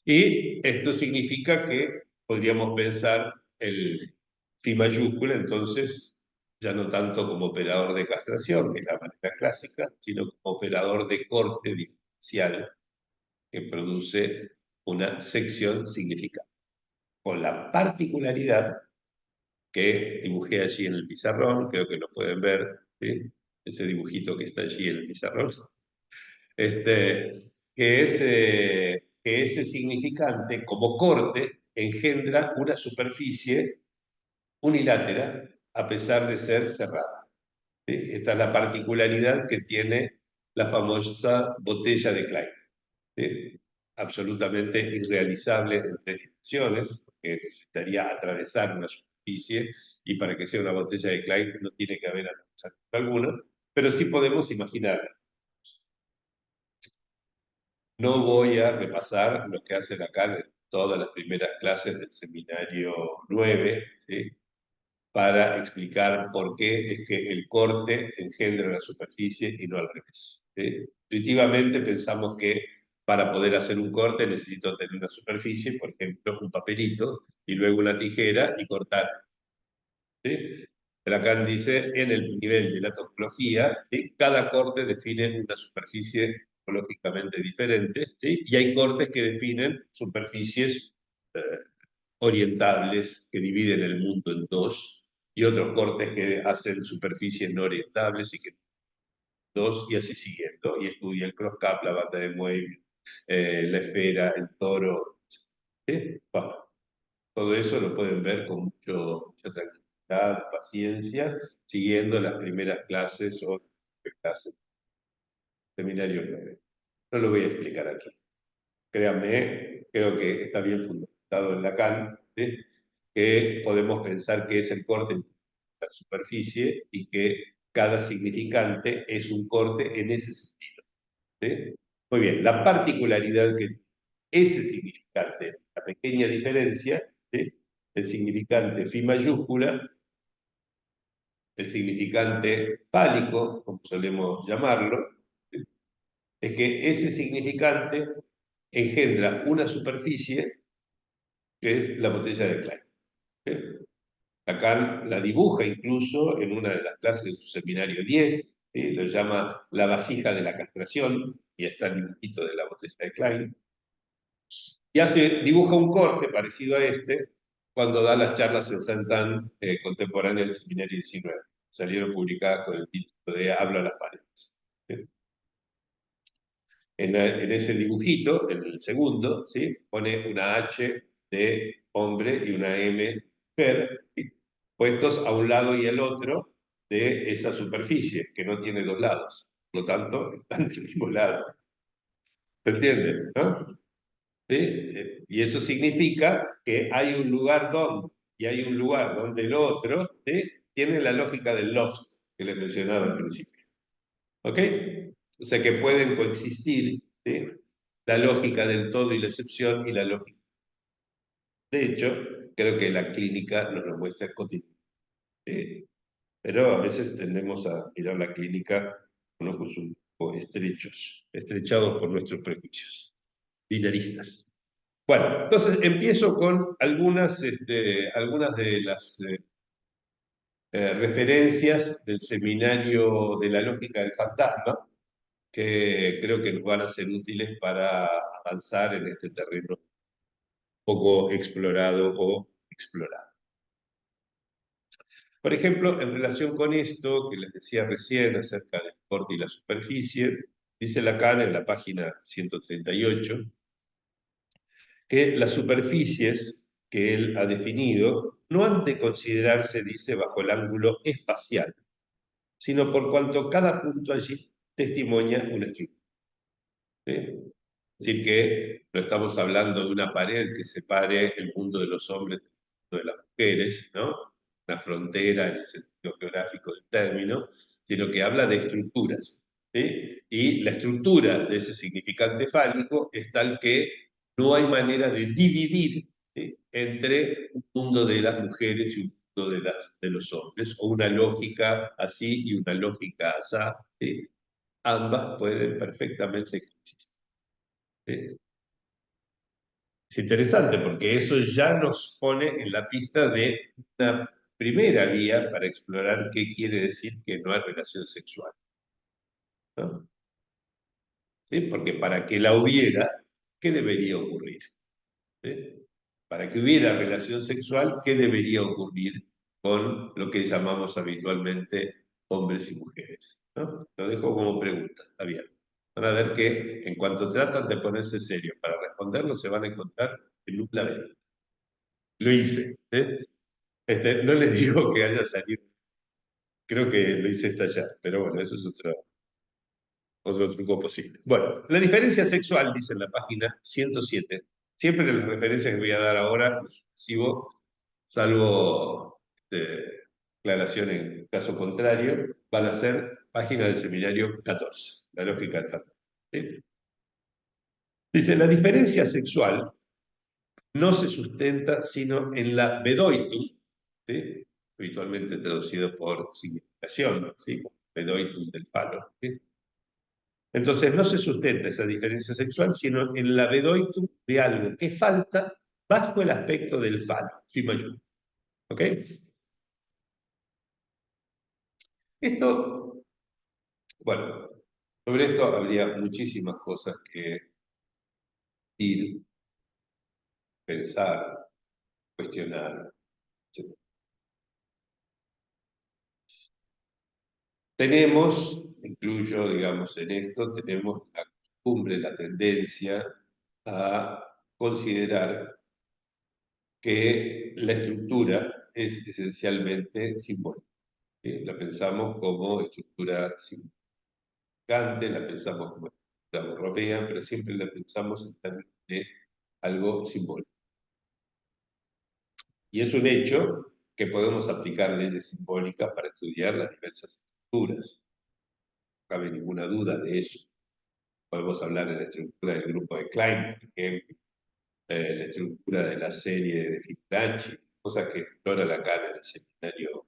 S1: Y esto significa que podríamos pensar el phi mayúscula, entonces, ya no tanto como operador de castración, que es la manera clásica, sino como operador de corte diferencial que produce una sección significativa, con la particularidad que dibujé allí en el pizarrón, creo que lo pueden ver, ¿sí? Ese dibujito que está allí en el pizarrón, que ese significante como corte engendra una superficie unilateral a pesar de ser cerrada. ¿Sí? Esta es la particularidad que tiene la famosa botella de Klein. ¿Sí? Absolutamente irrealizable en tres dimensiones, porque necesitaría atravesar una superficie, y para que sea una botella de Klein no tiene que haber atravesado alguna, pero sí podemos imaginarla. No voy a repasar lo que hace Lacan en todas las primeras clases del seminario 9, ¿sí? Para explicar por qué es que el corte engendra la superficie y no al revés. ¿Sí? Intuitivamente pensamos que para poder hacer un corte necesito tener una superficie, por ejemplo, un papelito, y luego una tijera y cortar. ¿Sí? Lacan dice, en el nivel de la topología, ¿sí? Cada corte define una superficie topológicamente diferente, ¿sí? Y hay cortes que definen superficies orientables que dividen el mundo en dos, y otros cortes que hacen superficies no orientables y que dos, y así siguiendo, y estudia el cross-cap, la banda de Moebius, la esfera, el toro, ¿sí? Bueno, todo eso lo pueden ver con mucha tranquilidad, paciencia, siguiendo las primeras clases o clases seminario 9. No lo voy a explicar aquí. Créanme, creo que está bien fundamentado en Lacan, ¿sí? Que podemos pensar que es el corte en la superficie y que cada significante es un corte en ese sentido. ¿Sí? Muy bien, la particularidad que ese significante, la pequeña diferencia, ¿sí? El significante phi mayúscula, el significante fálico, como solemos llamarlo, ¿sí? Es que ese significante engendra una superficie que es la botella de Klein. ¿Sí? Lacan la dibuja incluso en una de las clases de su seminario 10, ¿sí? Lo llama la vasija de la castración, y está el dibujito de la botella de Klein. Y dibuja un corte parecido a este cuando da las charlas en Santán contemporáneas del seminario 19. Salieron publicadas con el título de Hablo a las paredes. ¿Sí? En ese dibujito, en el segundo, ¿sí? Pone una H de hombre y una M de mujer, ¿sí? Puestos a un lado y al otro de esa superficie, que no tiene dos lados. Por lo tanto, están del mismo lado. ¿Se entiende? ¿No? ¿Sí? Y eso significa que hay un lugar donde, y hay un lugar donde el otro, ¿sí? Tiene la lógica del loft que les mencionaba al principio. ¿Ok? O sea que pueden coexistir, ¿sí? La lógica del todo y la excepción y la lógica. De hecho, creo que la clínica nos lo muestra cotidianamente. Pero a veces tendemos a mirar la clínica con ojos un poco estrechos, estrechados por nuestros prejuicios, binaristas. Bueno, entonces empiezo con algunas de las referencias del seminario de la lógica del fantasma, que creo que nos van a ser útiles para avanzar en este terreno poco explorado o explorado. Por ejemplo, en relación con esto que les decía recién acerca del corte y la superficie, dice Lacan en la página 138 que las superficies que él ha definido no han de considerarse, dice, bajo el ángulo espacial, sino por cuanto cada punto allí testimonia una estructura. ¿Sí? Es decir, que no estamos hablando de una pared que separe el mundo de los hombres del mundo de las mujeres, ¿no? Una frontera en el sentido geográfico del término, sino que habla de estructuras. ¿Sí? Y la estructura de ese significante fálico es tal que no hay manera de dividir, ¿sí?, entre un mundo de las mujeres y un mundo de los hombres, o una lógica así y una lógica asá. ¿Sí? Ambas pueden perfectamente coexistir. ¿Sí? Es interesante porque eso ya nos pone en la pista de una primera vía para explorar qué quiere decir que no hay relación sexual, ¿no? ¿Sí? Porque para que la hubiera, ¿qué debería ocurrir? ¿Sí? Para que hubiera relación sexual, ¿qué debería ocurrir con lo que llamamos habitualmente hombres y mujeres? ¿No? Lo dejo como pregunta, está bien. Van a ver que en cuanto tratan de ponerse serios para responderlo, se van a encontrar en un laberinto. Lo hice. No les digo que haya salido. Creo que lo hice estallar, pero bueno, eso es otro truco posible. Bueno, la diferencia sexual, dice en la página 107, siempre las referencias que voy a dar ahora, sigo, salvo aclaración en caso contrario, van a ser página del seminario 14, la lógica del fantasma. ¿Sí? Dice, la diferencia sexual no se sustenta sino en la bedoitum, ¿sí?, habitualmente traducido por significación, ¿sí?, bedoitum del falo. ¿Sí? Entonces, no se sustenta esa diferencia sexual, sino en la bedoitum de algo que falta bajo el aspecto del falo, fi mayúscula. ¿Ok? Esto, bueno, sobre esto habría muchísimas cosas que ir, pensar, cuestionar, etc. Tenemos, incluyo, digamos, en esto, tenemos la costumbre, la tendencia a considerar que la estructura es esencialmente simbólica. ¿Sí? La pensamos como estructura significante, la pensamos como estructura borromea, pero siempre la pensamos en términos de algo simbólico. Y es un hecho que podemos aplicar leyes simbólicas para estudiar las diversas estructuras. No cabe ninguna duda de eso. Podemos hablar de la estructura del grupo de Klein, por ejemplo, la estructura de la serie de Fibonacci, cosa que explora Lacan en el seminario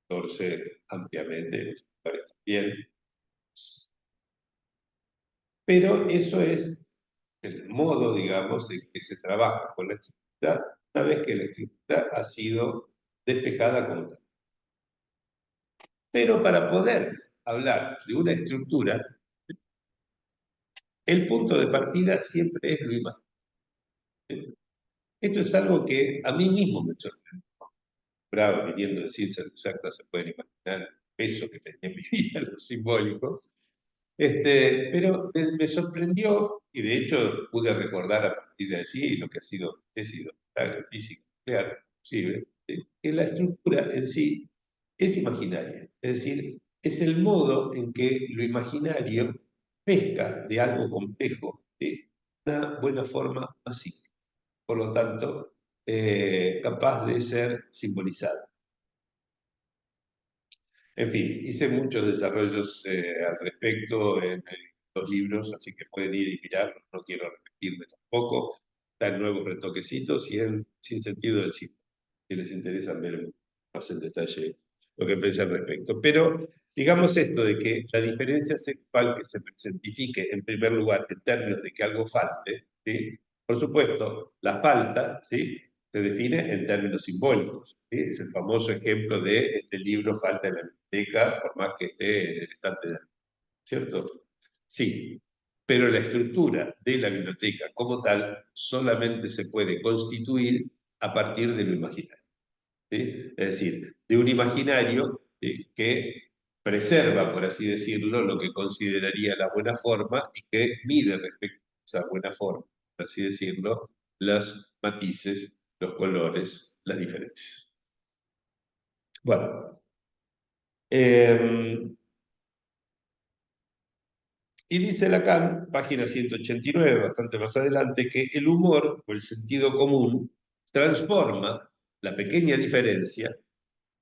S1: 14 ampliamente, los autores también. Pero eso es el modo, digamos, en que se trabaja con la estructura una vez que la estructura ha sido despejada como tal. Pero para poder hablar de una estructura, el punto de partida siempre es lo imaginario. Esto es algo que a mí mismo me sorprendió. Bravo, viniendo de ciencias exactas, se pueden imaginar el peso que tenía en mi vida, lo simbólico. Pero me sorprendió, y de hecho pude recordar a partir de allí lo que he sido en física nuclear, inclusive, que la estructura en sí es imaginaria. Es decir, es el modo en que lo imaginario pesca de algo complejo de una buena forma más simple. Por lo tanto, capaz de ser simbolizado. En fin, hice muchos desarrollos al respecto en los libros, así que pueden ir y mirarlos, no quiero repetirme tampoco. Están nuevos retoquecitos y sin sentido del sitio, si les interesa ver más en detalle lo que pensé al respecto. Pero digamos esto de que la diferencia sexual que se presentifique en primer lugar en términos de que algo falte, ¿sí? Por supuesto, la falta, ¿sí?, se define en términos simbólicos. ¿Sí? Es el famoso ejemplo de este libro falta en la biblioteca, por más que esté en el estante de ¿cierto? Sí, pero la estructura de la biblioteca como tal solamente se puede constituir a partir de lo imaginario. ¿Sí? Es decir, de un imaginario que preserva, por así decirlo, lo que consideraría la buena forma y que mide respecto a esa buena forma, por así decirlo, los matices, los colores, las diferencias. Bueno, y dice Lacan, página 189, bastante más adelante, que el humor o el sentido común transforma la pequeña diferencia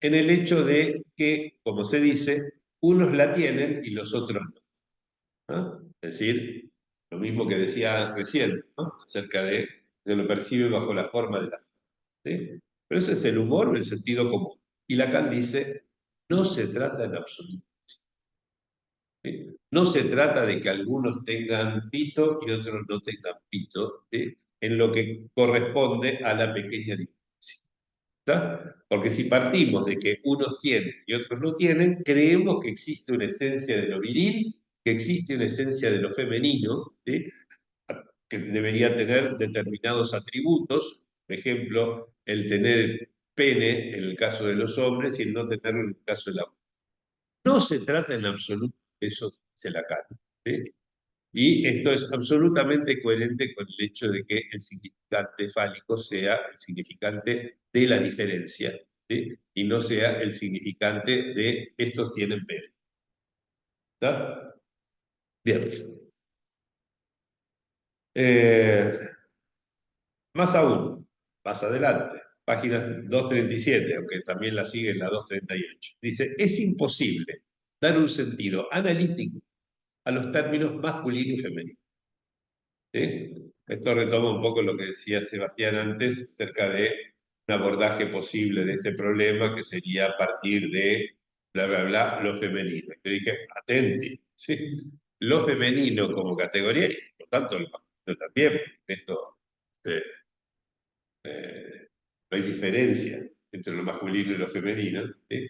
S1: en el hecho de que, como se dice, unos la tienen y los otros no. ¿No? Es decir, lo mismo que decía recién, ¿no? Acerca de se lo percibe bajo la forma de la fe. ¿Sí? Pero ese es el humor o el sentido común. Y Lacan dice, no se trata en absoluto. ¿Sí? No se trata de que algunos tengan pito y otros no tengan pito, ¿sí? En lo que corresponde a la pequeña diferencia. ¿Está? Porque si partimos de que unos tienen y otros no tienen, creemos que existe una esencia de lo viril, que existe una esencia de lo femenino, ¿sí? Que debería tener determinados atributos, por ejemplo, el tener pene en el caso de los hombres y el no tenerlo en el caso de la mujer. No se trata en absoluto de eso, dice Lacan. ¿Sí? Y esto es absolutamente coherente con el hecho de que el significante fálico sea el significante de la diferencia, ¿sí? Y no sea el significante de estos tienen pene. ¿Está? Bien. Más aún, más adelante, página 237, aunque también la sigue en la 238. Dice, es imposible dar un sentido analítico a los términos masculino y femenino. ¿Sí? Esto retoma un poco lo que decía Sebastián antes acerca de un abordaje posible de este problema que sería a partir de bla, bla, bla, lo femenino. Yo dije, atenti, ¿sí? Lo femenino como categoría y por tanto lo masculino también. Esto, no hay diferencia entre lo masculino y lo femenino. ¿Sí?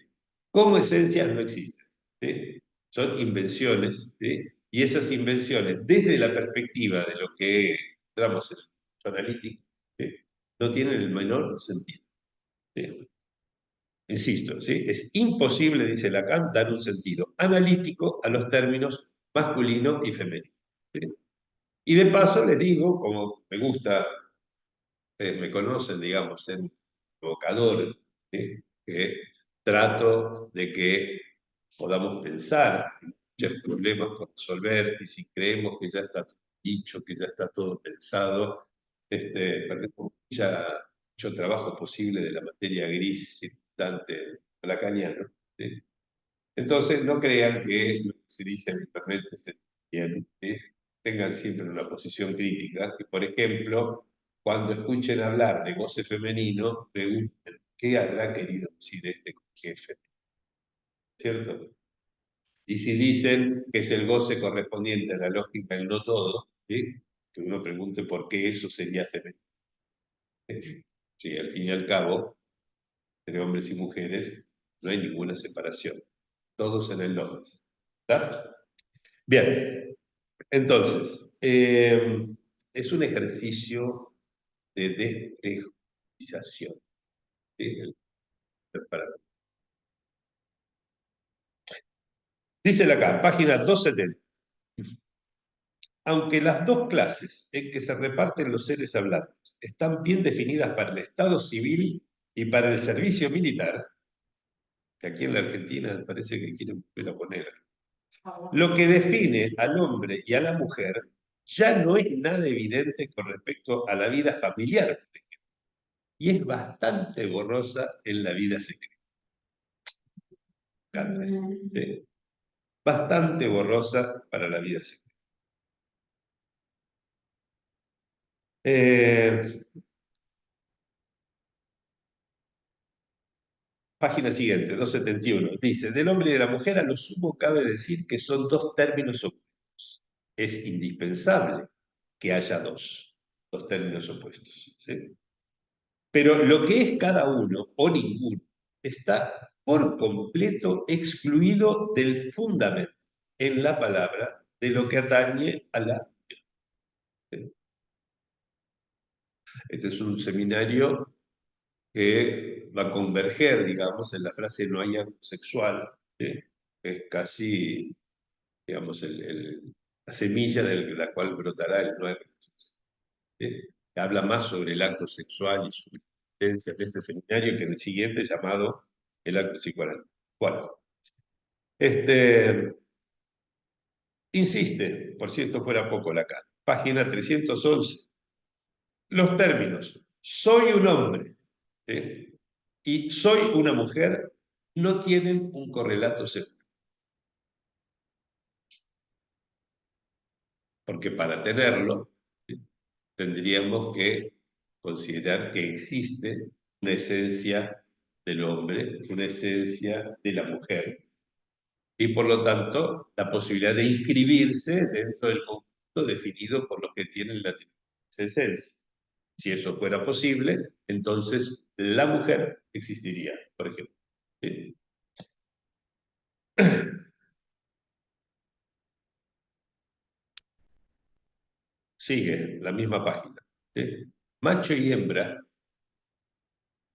S1: Como esencias no existen. ¿Sí? Son invenciones, ¿sí? Y esas invenciones, desde la perspectiva de lo que entramos en el analítico, ¿sí? No tienen el menor sentido. ¿Sí? Insisto, ¿sí? Es imposible, dice Lacan, dar un sentido analítico a los términos masculino y femenino. ¿Sí? Y de paso les digo, como me gusta, me conocen, digamos, en provocador, ¿sí? Que trato de que podamos pensar en muchos problemas por resolver y si creemos que ya está todo dicho, que ya está todo pensado, perdemos mucho trabajo posible de la materia gris circundante lacaniano. ¿Sí? Entonces, no crean que lo que se dice en Internet esté bien, ¿sí? Tengan siempre una posición crítica. Y, por ejemplo, cuando escuchen hablar de goce femenino, pregunten, ¿qué habrá querido decir este jefe? ¿Cierto? Y si dicen que es el goce correspondiente a la lógica del no todo, ¿sí? Que uno pregunte por qué eso sería femenino. Sí, al fin y al cabo, entre hombres y mujeres no hay ninguna separación. Todos en el nombre. ¿Está? Bien, entonces, es un ejercicio de desprejuiciación. ¿Sí? Dice acá, página 270. Aunque las dos clases en que se reparten los seres hablantes están bien definidas para el Estado civil y para el servicio militar, que aquí en la Argentina parece que quieren volver a poner, lo que define al hombre y a la mujer ya no es nada evidente con respecto a la vida familiar, y es bastante borrosa en la vida secreta. ¿Sí? Bastante borrosa para la vida secreta. Página siguiente, 271. Dice, del hombre y de la mujer a lo sumo cabe decir que son dos términos opuestos. Es indispensable que haya dos términos opuestos. ¿Sí? Pero lo que es cada uno o ninguno está por completo excluido del fundamento en la palabra de lo que atañe a la... Este es un seminario que va a converger, digamos, en la frase no hay acto sexual, ¿sí? Es casi, digamos, la semilla de la cual brotará el no hay acto sexual, ¿sí? Que habla más sobre el acto sexual y su existencia en este seminario que en el siguiente llamado el acto sexual. Bueno, insiste, por si esto fuera poco Lacan, página 311, los términos soy un hombre, ¿sí? Y soy una mujer no tienen un correlato seguro. Porque para tenerlo, ¿sí? Tendríamos que considerar que existe una esencia del hombre, una esencia de la mujer, y por lo tanto la posibilidad de inscribirse dentro del conjunto definido por los que tienen la esencia. Si eso fuera posible, entonces la mujer existiría, por ejemplo. ¿Sí? Sigue la misma página, ¿sí? Macho y hembra,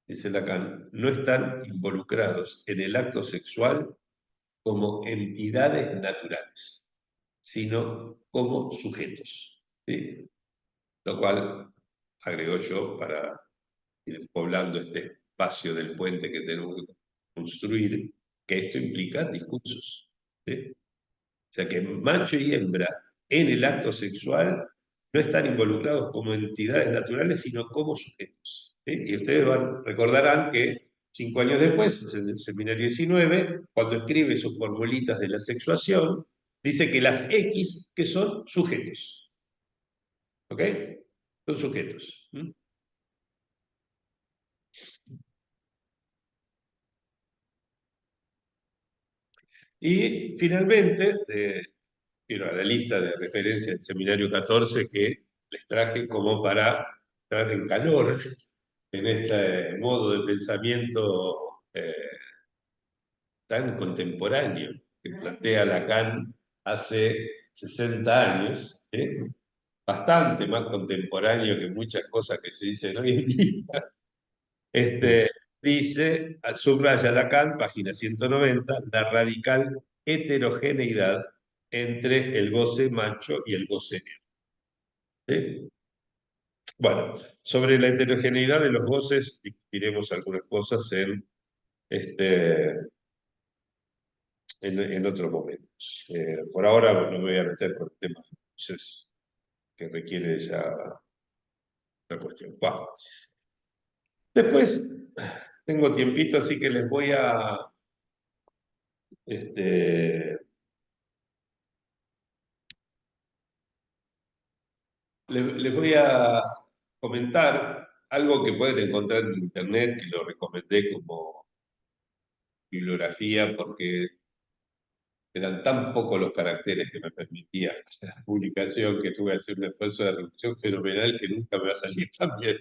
S1: dice Lacan, no están involucrados en el acto sexual como entidades naturales, sino como sujetos, ¿sí? Lo cual, agrego yo, para ir poblando este espacio del puente que tenemos que construir, que esto implica discursos, ¿sí? O sea que macho y hembra en el acto sexual no están involucrados como entidades naturales, sino como sujetos, ¿sí? Y ustedes recordarán que 5 años después, en el seminario 19, cuando escribe sus formulitas de la sexuación, dice que las X que son sujetos. ¿Ok? Son sujetos. ¿Mm? Y finalmente, quiero a la lista de referencia del seminario 14 que les traje como para entrar en calor en este modo de pensamiento tan contemporáneo que plantea Lacan hace 60 años, ¿eh? Bastante más contemporáneo que muchas cosas que se dicen hoy en día. Dice, subraya Lacan, página 190, la radical heterogeneidad entre el goce macho y el goce hembra. ¿Sí? Bueno, sobre la heterogeneidad de los goces discutiremos algunas cosas este, en otros momentos. Por ahora no me voy a meter con el tema de los goces que requiere ya la cuestión. Bueno, después tengo tiempito, así que les voy a les voy a comentar algo que pueden encontrar en internet, que lo recomendé como bibliografía porque eran tan pocos los caracteres que me permitía la publicación que tuve que hacer un esfuerzo de reducción fenomenal que nunca me va a salir tan bien.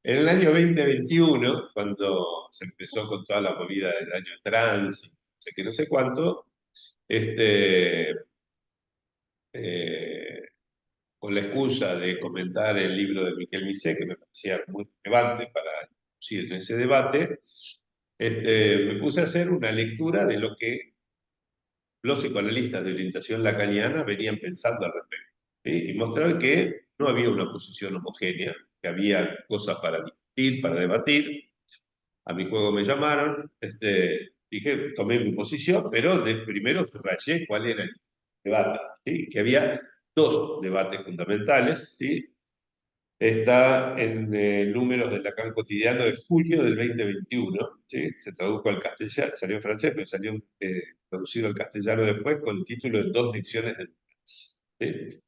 S1: En el año 2021, cuando se empezó con toda la movida del año trans, no sé qué, no sé cuánto, eh, con la excusa de comentar el libro de Miquel Misé, que me parecía muy relevante para introducir en ese debate, me puse a hacer una lectura de lo que los psicoanalistas de orientación lacaniana venían pensando al respecto. ¿Sí? Y mostraron que no había una posición homogénea, que había cosas para discutir, para debatir. A mi juego me llamaron, dije, tomé mi posición, pero primero subrayé cuál era el debate, ¿sí? Que había dos debates fundamentales, ¿sí? Está en Números del Lacan Cotidiano de julio del 2021, ¿sí? Se tradujo al castellano, salió en francés, pero salió traducido al castellano después con el título de Dos lecciones del trans, ¿sí?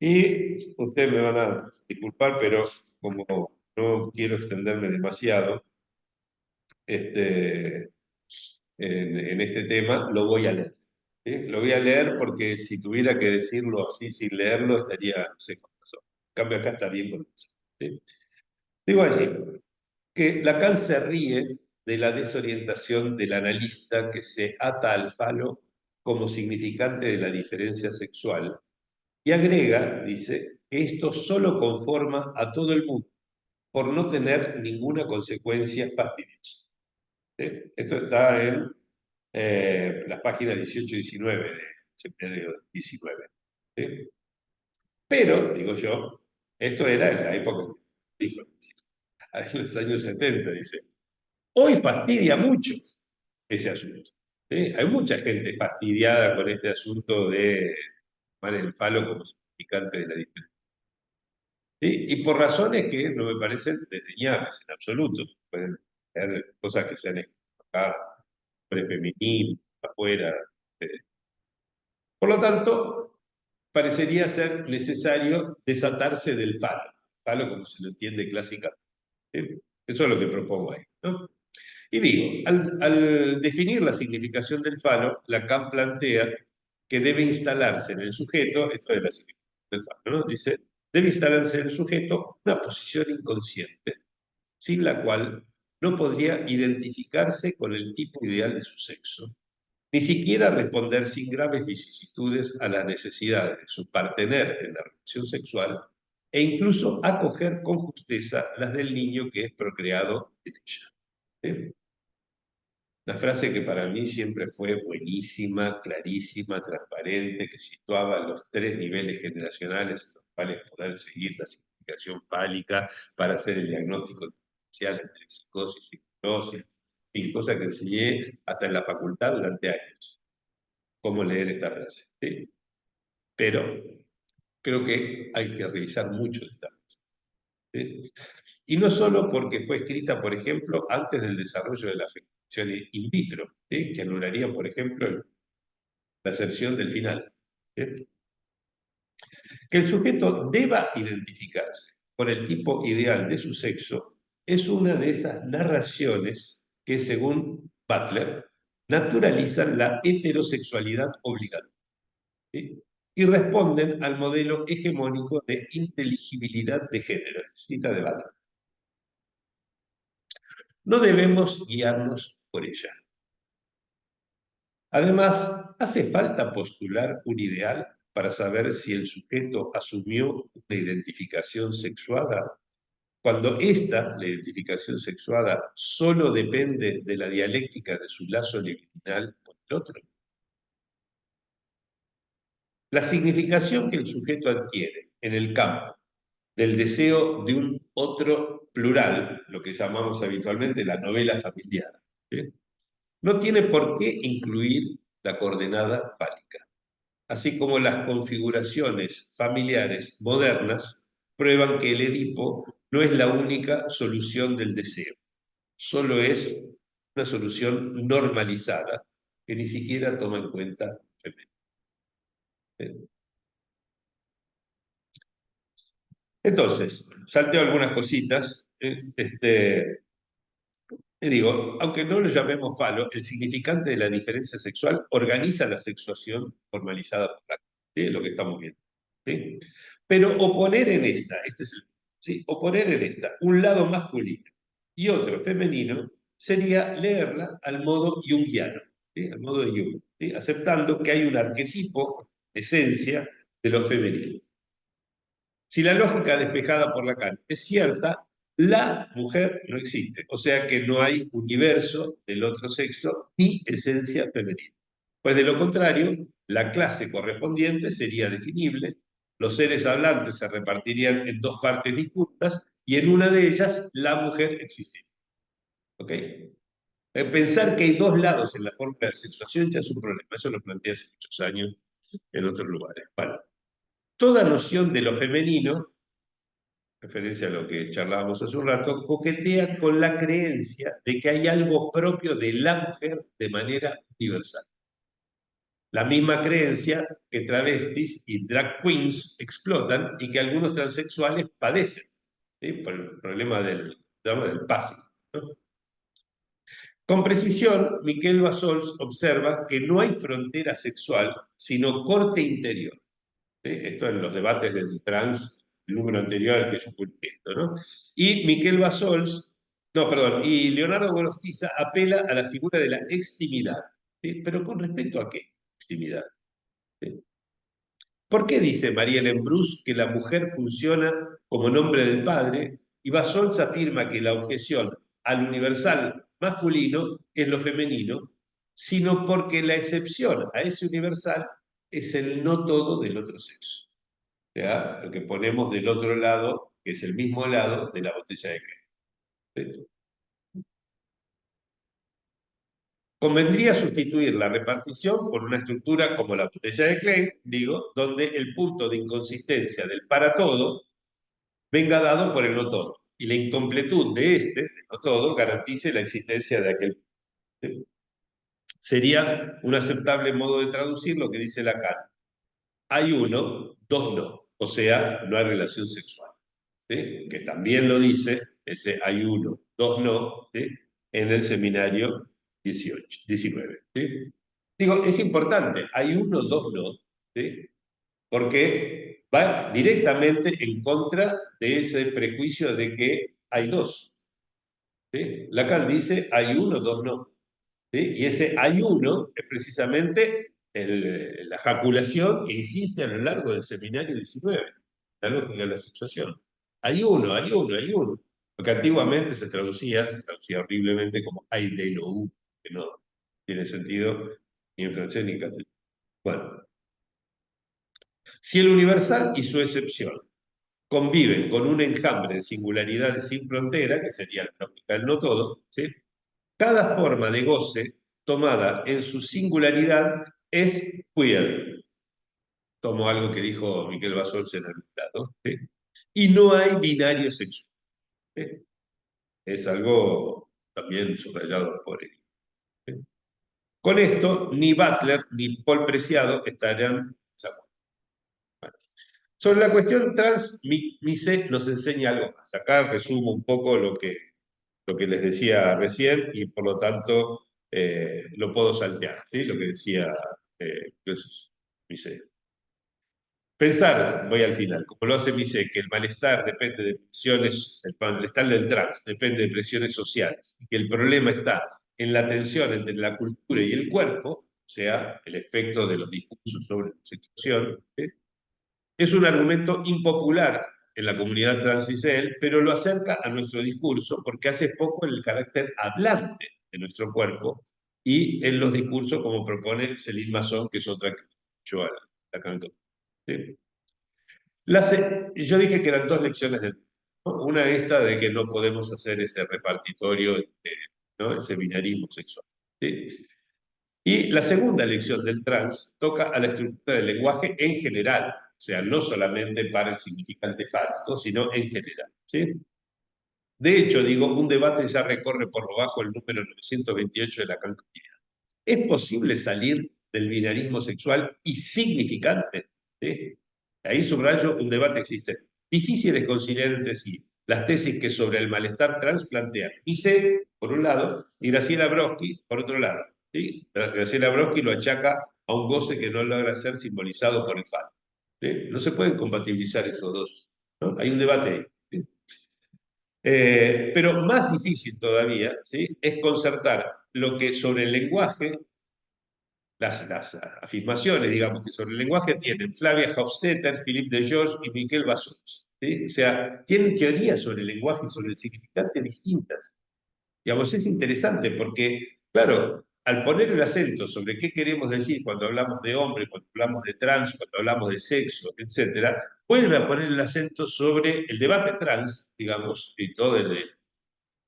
S1: Y ustedes me van a disculpar, pero como no quiero extenderme demasiado, en este tema, lo voy a leer. ¿Sí? Lo voy a leer porque si tuviera que decirlo así sin leerlo, estaría, no sé, con razón. En cambio, acá está bien con eso. ¿Sí? Digo allí que Lacan se ríe de la desorientación del analista que se ata al falo como significante de la diferencia sexual y agrega, dice, que esto solo conforma a todo el mundo por no tener ninguna consecuencia fastidiosa. ¿Sí? Esto está en las páginas 18 y 19 del seminario 19. ¿Sí? Pero, digo yo, esto era en la época, dijo, en los años 70, dice. Hoy fastidia mucho ese asunto. ¿Sí? Hay mucha gente fastidiada con este asunto de tomar el falo como significante de la diferencia. ¿Sí? Y por razones que no me parecen desdeñables en absoluto. Pueden haber cosas que se han acá, prefeminismo, afuera. Por lo tanto, parecería ser necesario desatarse del falo como se lo entiende clásicamente. ¿Sí? Eso es lo que propongo ahí, ¿no? Y digo, al definir la significación del falo, Lacan plantea que debe instalarse en el sujeto, esto es la significación del falo, ¿no? Dice, debe instalarse en el sujeto una posición inconsciente, sin la cual no podría identificarse con el tipo ideal de su sexo, ni siquiera responder sin graves vicisitudes a las necesidades de su partener en la relación sexual, e incluso acoger con justeza las del niño que es procreado en ella. ¿Sí? Una frase que para mí siempre fue buenísima, clarísima, transparente, que situaba los tres niveles generacionales en los cuales poder seguir la significación fálica para hacer el diagnóstico diferencial entre psicosis y neurosis, y cosa que enseñé hasta en la facultad durante años, cómo leer esta frase. ¿Sí? Pero creo que hay que revisar mucho de esta frase. ¿Sí? Y no solo porque fue escrita, por ejemplo, antes del desarrollo de la fecundación in vitro, ¿sí? Que anularía, por ejemplo, la aserción del final. ¿Sí? Que el sujeto deba identificarse con el tipo ideal de su sexo es una de esas narraciones que, según Butler, naturalizan la heterosexualidad obligatoria, ¿sí? Y responden al modelo hegemónico de inteligibilidad de género, cita de Butler. No debemos guiarnos por ella. Además, hace falta postular un ideal para saber si el sujeto asumió una identificación sexuada, cuando la identificación sexuada, solo depende de la dialéctica de su lazo libidinal con el otro. La significación que el sujeto adquiere en el campo del deseo de un otro plural, lo que llamamos habitualmente la novela familiar, ¿sí? No tiene por qué incluir la coordenada fálica, así como las configuraciones familiares modernas prueban que el Edipo no es la única solución del deseo, solo es una solución normalizada que ni siquiera toma en cuenta femenino. Entonces, salteo algunas cositas. Y digo, aunque no lo llamemos falo, el significante de la diferencia sexual organiza la sexuación formalizada por la, ¿sí? Lo que estamos viendo. ¿Sí? Pero oponer en esta, este es el, ¿sí? Oponer en esta un lado masculino y otro femenino sería leerla al modo junguiano, ¿sí? Al modo de Jung, ¿sí? Aceptando que hay un arquetipo, esencia, de lo femenino. Si la lógica despejada por Lacan es cierta, la mujer no existe, o sea que no hay universo del otro sexo ni esencia femenina. Pues de lo contrario, la clase correspondiente sería definible, los seres hablantes se repartirían en dos partes distintas y en una de ellas la mujer existiría. ¿Ok? Pensar que hay dos lados en la forma de sexuación ya es un problema, eso lo planteé hace muchos años en otros lugares. Bueno, toda noción de lo femenino, referencia a lo que charlábamos hace un rato, coquetea con la creencia de que hay algo propio de la mujer de manera universal. La misma creencia que travestis y drag queens explotan y que algunos transexuales padecen, ¿sí? Por el problema del passing, ¿no? Con precisión, Miquel Bassols observa que no hay frontera sexual, sino corte interior. ¿Sí? Esto en los debates del trans el número anterior al que yo publiqué esto, ¿no? Y Miquel Basols, no, perdón, y Leonardo Gorostiza apela a la figura de la extimidad. ¿Sí? ¿Pero con respecto a qué extimidad? ¿Sí? ¿Por qué dice María Lembrus que la mujer funciona como nombre del padre y Basols afirma que la objeción al universal masculino es lo femenino, sino porque la excepción a ese universal es el no todo del otro sexo? ¿Ya? Lo que ponemos del otro lado, que es el mismo lado de la botella de Klein. Convendría sustituir la repartición por una estructura como la botella de Klein, digo, donde el punto de inconsistencia del para todo venga dado por el no todo, y la incompletud de este, del no todo, garantice la existencia de aquel. Sería un aceptable modo de traducir lo que dice Lacan. Hay uno, dos no, o sea, no hay relación sexual. ¿Sí? Que también lo dice ese hay uno, dos no, ¿sí? En el seminario 19. ¿Sí? Digo, es importante, hay uno, dos no, ¿sí? Porque va directamente en contra de ese prejuicio de que hay dos. ¿Sí? Lacan dice hay uno, dos no. ¿Sí? Y ese hay uno es precisamente la jaculación que insiste a lo largo del seminario 19, la lógica de la situación. Hay uno, hay uno, hay uno. Lo que antiguamente se traducía horriblemente como hay de lo uno, que no tiene sentido ni en francés ni en castellano. Bueno, si el universal y su excepción conviven con un enjambre de singularidades sin frontera, que sería la lógica del no todo, ¿sí? Cada forma de goce tomada en su singularidad es queer. Tomo algo que dijo Miquel Basols en el lado. ¿Sí? Y no hay binario sexual. ¿Sí? Es algo también subrayado por él. ¿Sí? Con esto, ni Butler ni Paul Preciado estarían de acuerdo. Bueno. Sobre la cuestión trans, Mises nos enseña algo más. Acá resumo un poco lo que les decía recién y por lo tanto lo puedo saltear, ¿sí? Lo que decía Jesús, Mises. Pensar, voy al final, como lo hace Mises, que el malestar depende de presiones, el malestar del trans depende de presiones sociales, y que el problema está en la tensión entre la cultura y el cuerpo, o sea, el efecto de los discursos sobre la situación, ¿sí? Es un argumento impopular en la comunidad trans, dice él, pero lo acerca a nuestro discurso porque hace poco en el carácter hablante de nuestro cuerpo y en los discursos como propone Céline Masson, que es otra que yo la canto. ¿Sí? Yo dije que eran dos lecciones de... ¿no? Una esta de que no podemos hacer ese repartitorio, ¿no? El seminarismo sexual. ¿Sí? Y la segunda lección del trans toca a la estructura del lenguaje en general, o sea, no solamente para el significante fálico, sino en general. ¿Sí? De hecho, digo, un debate ya recorre por lo bajo el número 928 de la Can Cotidiana. ¿Es posible salir del binarismo sexual y significante? ¿Sí? Ahí subrayo un debate existente. Difícil de conciliar entre sí las tesis que sobre el malestar trans plantean Mises, por un lado, y Graciela Brodsky, por otro lado. ¿Sí? Graciela Brodsky lo achaca a un goce que no logra ser simbolizado por el falo. ¿Sí? No se pueden compatibilizar esos dos. ¿No? Hay un debate ahí. ¿Sí? Pero más difícil todavía, ¿sí? Es concertar lo que sobre el lenguaje, las afirmaciones, digamos, que sobre el lenguaje tienen Flavia Hofstetter, Philippe de George y Miquel Basols. ¿Sí? O sea, tienen teorías sobre el lenguaje y sobre el significante distintas. Digamos, es interesante porque, claro, al poner el acento sobre qué queremos decir cuando hablamos de hombre, cuando hablamos de trans, cuando hablamos de sexo, etc., vuelve a poner el acento sobre el debate trans, digamos, y todo el de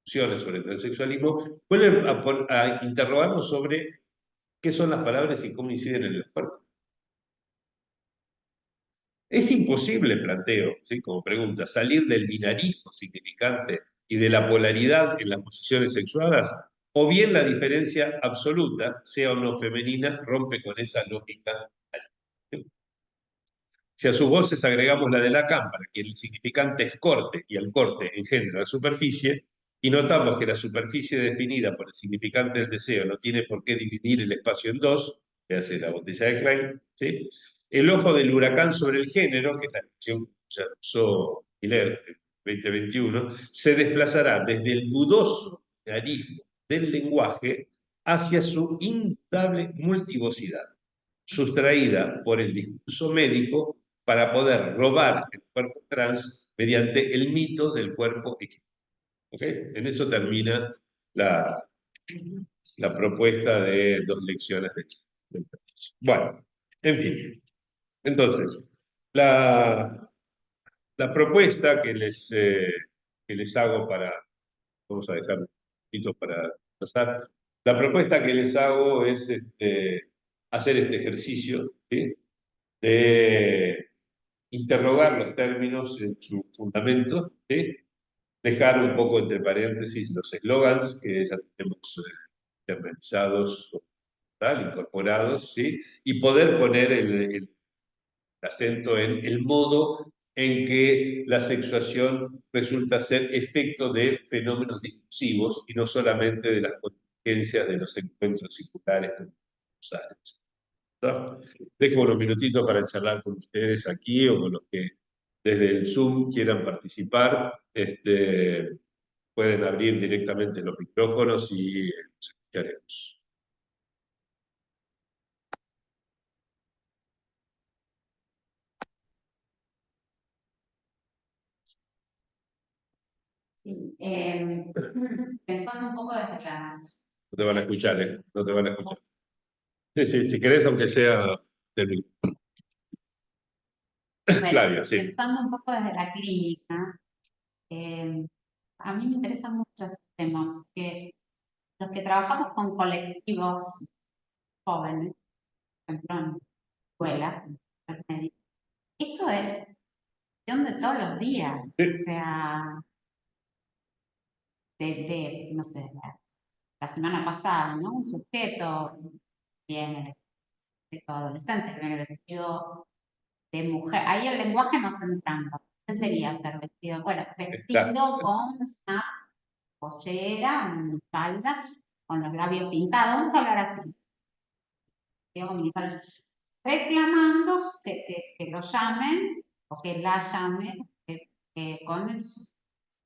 S1: discusiones sobre el transexualismo, vuelve a interrogarnos sobre qué son las palabras y cómo inciden en el cuerpo. Es imposible, planteo, ¿sí? Como pregunta, salir del binarismo significante y de la polaridad en las posiciones sexuadas, o bien la diferencia absoluta, sea o no femenina, rompe con esa lógica. Si a sus voces agregamos la de Lacan, para que el significante es corte y el corte engendra la superficie, y notamos que la superficie definida por el significante del deseo no tiene por qué dividir el espacio en dos, que hace la botella de Klein, ¿sí? El ojo del huracán sobre el género, que es la expresión ya usó Miller en 2021, se desplazará desde el dudoso realismo del lenguaje hacia su indudable multivocidad, sustraída por el discurso médico para poder robar el cuerpo trans mediante el mito del cuerpo equino. ¿Okay? En eso termina la propuesta de 2 lecciones de Bueno, en fin. Entonces, la propuesta que les hago para, vamos a dejar un poquito para pasar, la propuesta que les hago es hacer este ejercicio, ¿sí? De interrogar los términos en su fundamento, ¿sí? Dejar un poco entre paréntesis los eslogans que ya tenemos internalizados, incorporados, ¿sí? Y poder poner el acento en el modo en que la sexuación resulta ser efecto de fenómenos discursivos y no solamente de las contingencias de los encuentros circulares con los años. ¿No? Dejo unos minutitos para charlar con ustedes aquí o con los que desde el Zoom quieran participar. Pueden abrir directamente los micrófonos y nos escucharemos.
S6: Sí, pensando un poco desde las...
S1: No te van a escuchar, ¿eh? No te van a escuchar. Sí, sí, si querés, aunque sea del micrófono.
S6: Bueno,
S1: Flavia, sí.
S6: pensando un poco desde la clínica, a mí me interesan mucho estos temas, que los que trabajamos con colectivos jóvenes, por ejemplo, en escuelas, en médicos, esto es cuestión de todos los días, o sea, no sé, la semana pasada, ¿no? Un sujeto viene, sujeto adolescente que viene vestido de mujer, ahí el lenguaje no se entramba. ¿Qué sería ser vestido? Bueno, vestido con una pollera, una falda, con los labios pintados, vamos a hablar así. Reclamando que lo llamen o que la llamen con el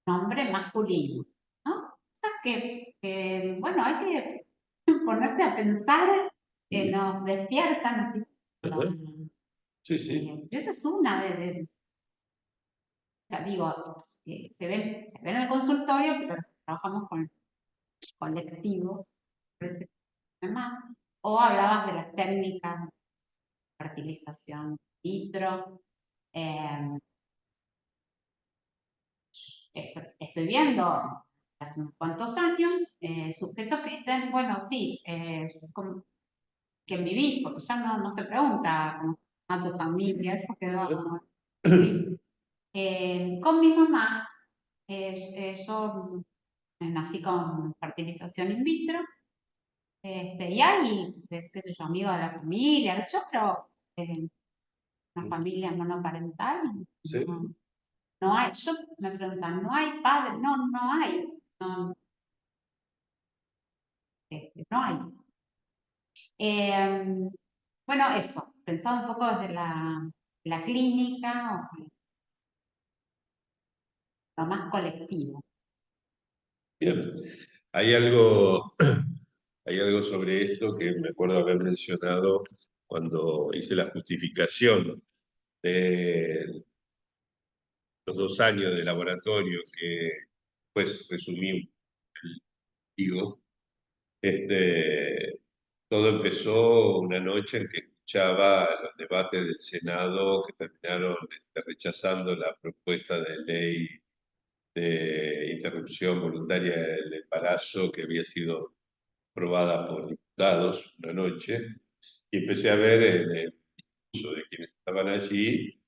S6: nombre masculino, ¿no? O sea que, bueno, hay que ponerse a pensar que nos despiertan así.
S1: Sí, sí.
S6: Esa es una o sea, digo, se ve en el consultorio, pero trabajamos con colectivo, más. O hablabas de las técnicas de fertilización in vitro. Estoy viendo hace unos cuantos años sujetos que dicen, bueno, sí, ¿quién vivís? Porque ya no se pregunta cómo a tu familia, eso quedó. ¿Sí? Con mi mamá, yo nací con fertilización in vitro, y hay, qué sé yo, amigos de la familia, yo, pero una familia monoparental,
S1: Sí.
S6: no hay, yo me preguntan, ¿no hay padre? No hay, no hay. Bueno, eso, pensado un poco desde la clínica, o lo más colectivo.
S1: Bien. Hay algo sobre esto que me acuerdo haber mencionado cuando hice la justificación de los 2 años de laboratorio que pues resumí digo, todo empezó una noche en que escuchaba los debates del Senado que terminaron rechazando la propuesta de ley de interrupción voluntaria del embarazo que había sido aprobada por diputados una noche, y empecé a ver en el discurso de quienes estaban allí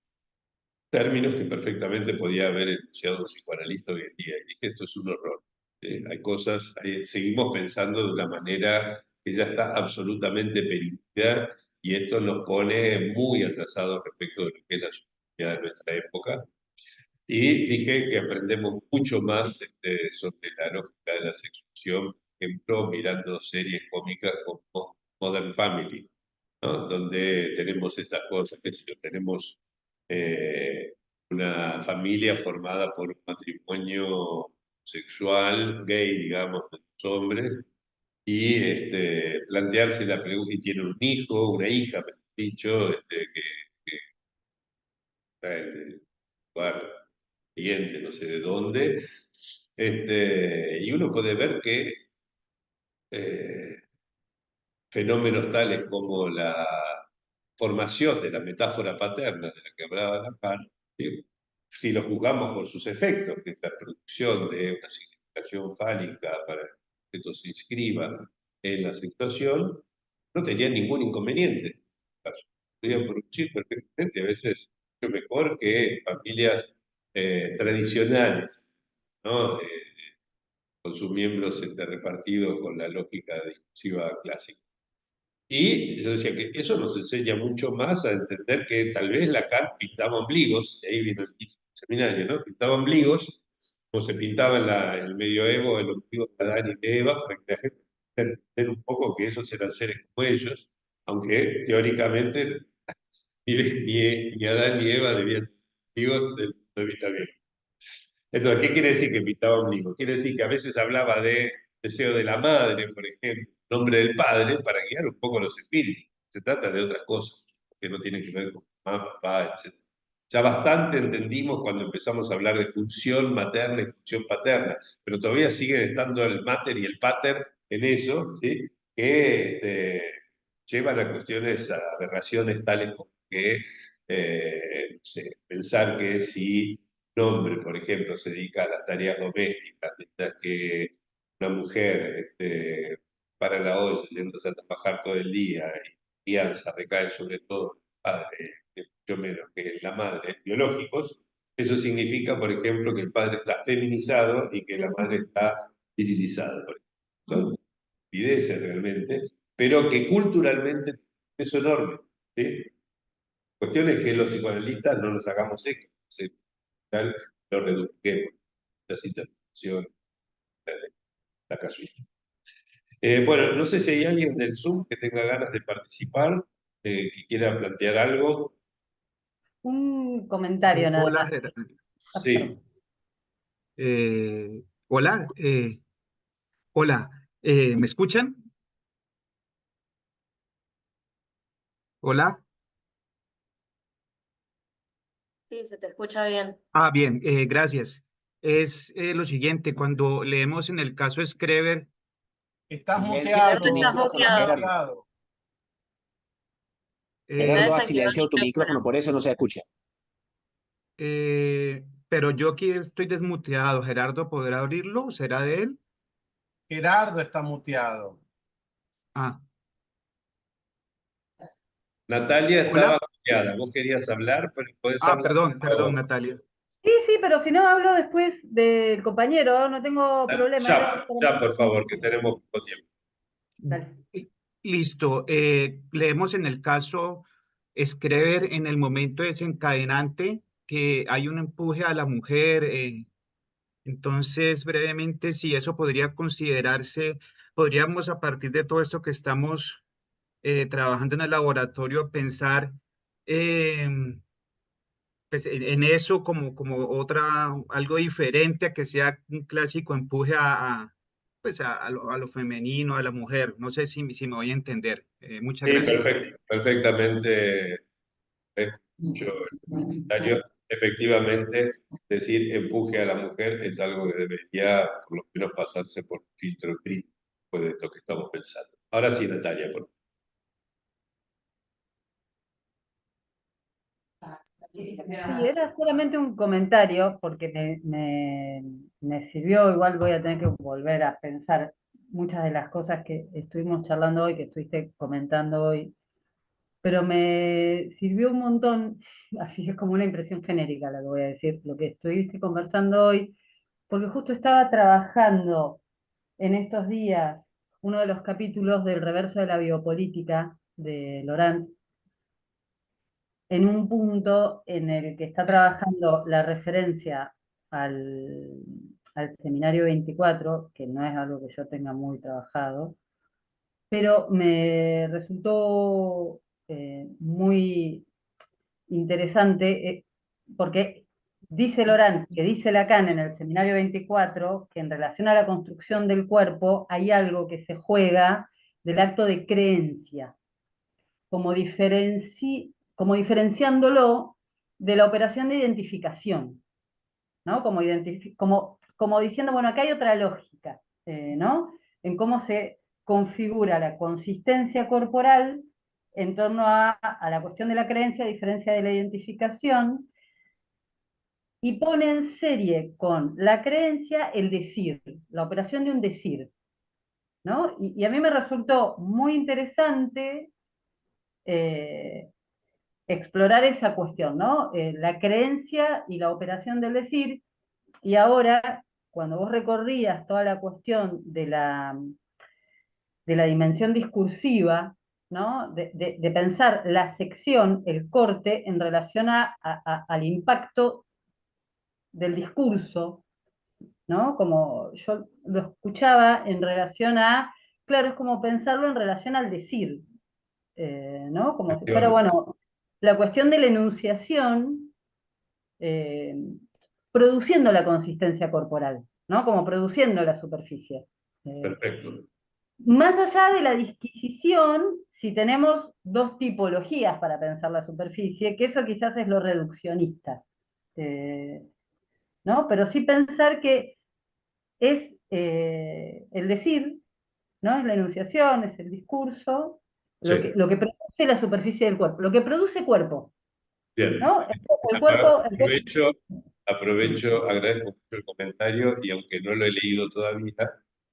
S1: términos que perfectamente podía haber enunciado un psicoanalista hoy en día. Y dije, esto es un horror. Hay cosas, seguimos pensando de una manera que ya está absolutamente perdida y esto nos pone muy atrasados respecto de lo que es la sociedad de nuestra época. Y dije que aprendemos mucho más sobre la lógica de la sexuación, por ejemplo, mirando series cómicas como Modern Family, ¿no? Donde tenemos estas cosas, que tenemos una familia formada por un matrimonio sexual, gay, digamos, de los hombres, y plantearse la pregunta, y tiene un hijo, una hija, mejor dicho, que está en el lugar siguiente, no sé de dónde, y uno puede ver que eh, fenómenos tales como la formación de la metáfora paterna de la que hablaba Lacan, ¿sí? Si lo juzgamos por sus efectos, que es la producción de una significación fálica para que esto se inscriba en la situación, no tenía ningún inconveniente. Podría producir perfectamente, a veces mucho mejor que familias tradicionales, ¿no? Con sus miembros repartidos con la lógica discursiva clásica. Y yo decía que eso nos enseña mucho más a entender que tal vez Lacan pintaba ombligos, y ahí vino el título del seminario, ¿no? Pintaba ombligos, como se pintaba en el medioevo el ombligo de Adán y de Eva, para que la gente pueda entender un poco que esos eran seres como ellos, aunque teóricamente ni Adán ni Eva debían tener ombligos desde el punto de vista bíblico. Entonces, ¿qué quiere decir que pintaba ombligo? Quiere decir que a veces hablaba de deseo de la madre, por ejemplo, nombre del padre, para guiar un poco los espíritus. Se trata de otras cosas, que no tienen que ver con mamá, papá, etc. Ya bastante entendimos cuando empezamos a hablar de función materna y función paterna, pero todavía sigue estando el mater y el pater en eso, ¿sí? Que llevan a cuestiones, a aberraciones tales como que no sé, pensar que si un hombre, por ejemplo, se dedica a las tareas domésticas, mientras que una mujer para la olla, yéndose a trabajar todo el día, y crianza recae sobre todo en el padre, mucho menos que en la madre, biológicos, eso significa, por ejemplo, que el padre está feminizado y que la madre está virilizada. Por ejemplo. Son evidencias realmente, pero que culturalmente es enorme. ¿Sí? Cuestión es que los psicoanalistas no nos hagamos eco, lo reduzquemos, la situación, la casuística. Bueno, no sé si hay alguien del Zoom que tenga ganas de participar, que quiera plantear algo.
S4: Un comentario nada
S8: Hola,
S4: más.
S1: Sí,
S8: hola, hola, ¿me escuchan? Hola.
S2: Sí, se te escucha bien.
S8: Ah, bien, gracias. Es lo siguiente, cuando leemos en el caso Schreber,
S9: Estás
S2: Gerardo,
S9: muteado,
S2: estás
S9: estás
S2: muteado.
S10: Gerardo.
S9: muteado.
S2: Está
S10: Gerardo ha
S2: desactivado el
S10: silenciado tu
S2: micrófono.
S10: micrófono, por eso no se escucha.
S8: pero yo aquí estoy desmuteado. Gerardo, ¿podrá abrirlo? ¿Será de él?
S9: Gerardo está muteado.
S8: Ah,
S1: Natalia
S8: hola.
S1: estaba copiada. Vos querías hablar, pero podés hablar
S8: Perdón,
S1: de nuevo.
S8: Natalia.
S4: Sí, sí, pero si no hablo después del compañero, no tengo problema. Era
S1: Ya, por favor, que
S4: solamente-
S1: tenemos poco tiempo.
S4: Dale.
S8: Listo. Leemos en el caso Schreber en el momento desencadenante que hay un empuje a la mujer. Entonces, brevemente, si eso podría considerarse, podríamos a partir de todo esto que estamos trabajando en el laboratorio, pensar pues, en eso como algo diferente a que sea un clásico empuje pues a lo femenino, a la mujer. No sé si me voy a entender. Muchas
S1: Sí,
S8: gracias.
S1: perfectamente. Escucho el comentario. Efectivamente, decir empuje a la mujer es algo que debería, por lo menos, pasarse por un filtro crítico de esto que estamos pensando. Ahora sí, Natalia, por favor.
S4: Sí, era solamente un comentario porque me sirvió, igual voy a tener que volver a pensar muchas de las cosas que estuvimos charlando hoy, que estuviste comentando hoy, pero me sirvió un montón, así es como una impresión genérica lo que voy a decir, lo que estuviste conversando hoy, porque justo estaba trabajando en estos días uno de los capítulos del reverso de la biopolítica de Laurent, en un punto en el que está trabajando la referencia al, al seminario 24, que no es algo que yo tenga muy trabajado, pero me resultó muy interesante porque dice Laurent, que dice Lacan en el seminario 24, que en relación a la construcción del cuerpo hay algo que se juega del acto de creencia, como, como diferenciándolo de la operación de identificación, ¿no? Como diciendo, bueno, acá hay otra lógica, ¿no? En cómo se configura la consistencia corporal en torno a la cuestión de la creencia, a diferencia de la identificación, y pone en serie con la creencia el decir, la operación de un decir, ¿no? Y a mí me resultó muy interesante explorar esa cuestión, ¿no? La creencia y la operación del decir, y ahora, cuando vos recorrías toda la cuestión de la dimensión discursiva, ¿no? De pensar la sección, el corte, en relación al impacto del discurso, ¿no? Como yo lo escuchaba en relación a, claro, es como pensarlo en relación al decir, ¿no? Como si fuera, bueno, la cuestión de la enunciación eh, produciendo la consistencia corporal, ¿no? Como produciendo la superficie.
S1: Perfecto.
S4: Más allá de la disquisición, si tenemos dos tipologías para pensar la superficie, que eso quizás es lo reduccionista, ¿no? Pero sí pensar que es el decir, ¿no? Es la enunciación, es el discurso,
S1: Sí.
S4: lo que produce la superficie del cuerpo, lo que produce cuerpo,
S1: Bien.
S4: ¿no? El cuerpo,
S1: Agradezco mucho el comentario y aunque no lo he leído todavía,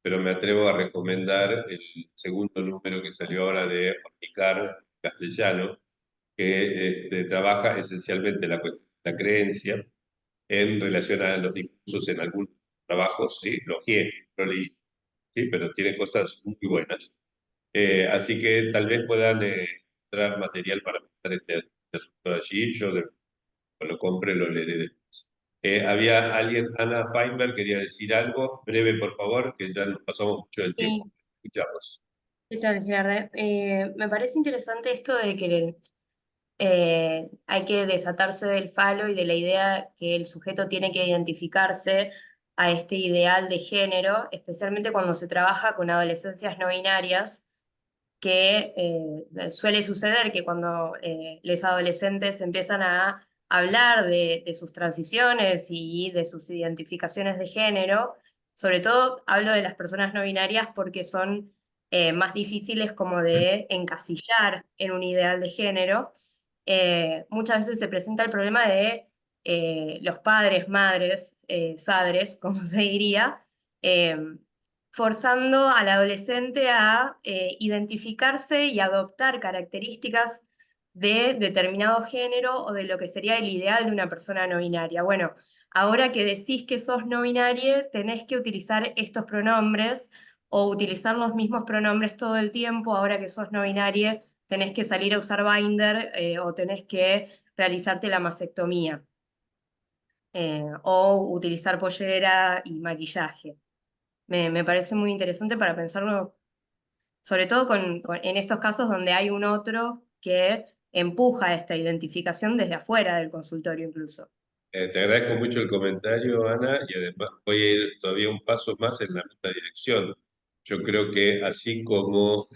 S1: pero me atrevo a recomendar el segundo número que salió ahora de Ornicar castellano, que trabaja esencialmente la cuestión de la creencia en relación a los discursos en algunos trabajos, sí, lo leí, sí, pero tiene cosas muy buenas. Así que tal vez puedan encontrar material para pensar este asunto allí. Yo cuando lo compre lo leeré después. Había alguien, Ana Feinberg, quería decir algo, breve por favor, que ya nos pasamos mucho del tiempo.
S2: Sí,
S1: Escuchamos.
S2: ¿qué tal, Gerardo? Me parece interesante esto de que hay que desatarse del falo y de la idea que el sujeto tiene que identificarse a este ideal de género, especialmente cuando se trabaja con adolescencias no binarias, que suele suceder que cuando los adolescentes empiezan a hablar de sus transiciones y de sus identificaciones de género, sobre todo hablo de las personas no binarias porque son más difíciles como de encasillar en un ideal de género. Muchas veces se presenta el problema de los padres, madres, sadres, como se diría, eh, forzando al adolescente a identificarse y adoptar características de determinado género o de lo que sería el ideal de una persona no binaria. Bueno, ahora que decís que sos no binaria, tenés que utilizar estos pronombres o utilizar los mismos pronombres todo el tiempo. Ahora que sos no binaria, tenés que salir a usar binder o tenés que realizarte la mastectomía. O utilizar pollera y maquillaje. Me parece muy interesante para pensarlo, sobre todo en estos casos donde hay un otro que empuja esta identificación desde afuera del consultorio incluso.
S1: Te agradezco mucho el comentario, Ana, y además voy a ir todavía un paso más en la misma dirección. Yo creo que así como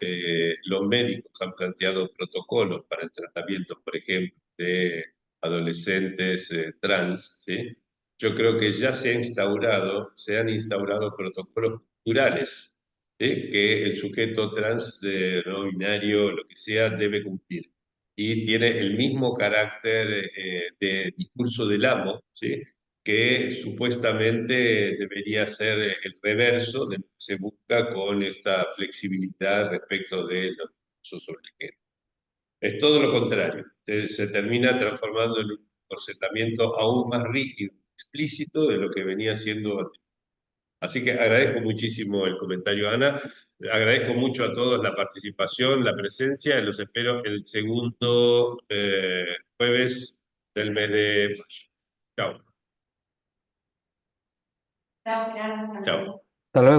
S1: los médicos han planteado protocolos para el tratamiento, por ejemplo, de adolescentes trans, ¿sí? Yo creo que ya se han instaurado protocolos culturales, ¿sí? Que el sujeto trans, no binario, lo que sea, debe cumplir y tiene el mismo carácter de discurso del amo, ¿sí? Que supuestamente debería ser el reverso de lo que se busca con esta flexibilidad respecto de los discursos sobre el género. Es todo lo contrario, se termina transformando en un corsetamiento aún más rígido, explícito de lo que venía siendo antes. Así que agradezco muchísimo el comentario, Ana. Agradezco mucho a todos la participación, la presencia. Los espero el segundo jueves del mes de mayo. Chao.
S6: Chao, Gerardo.
S1: Chao.
S10: Hasta luego.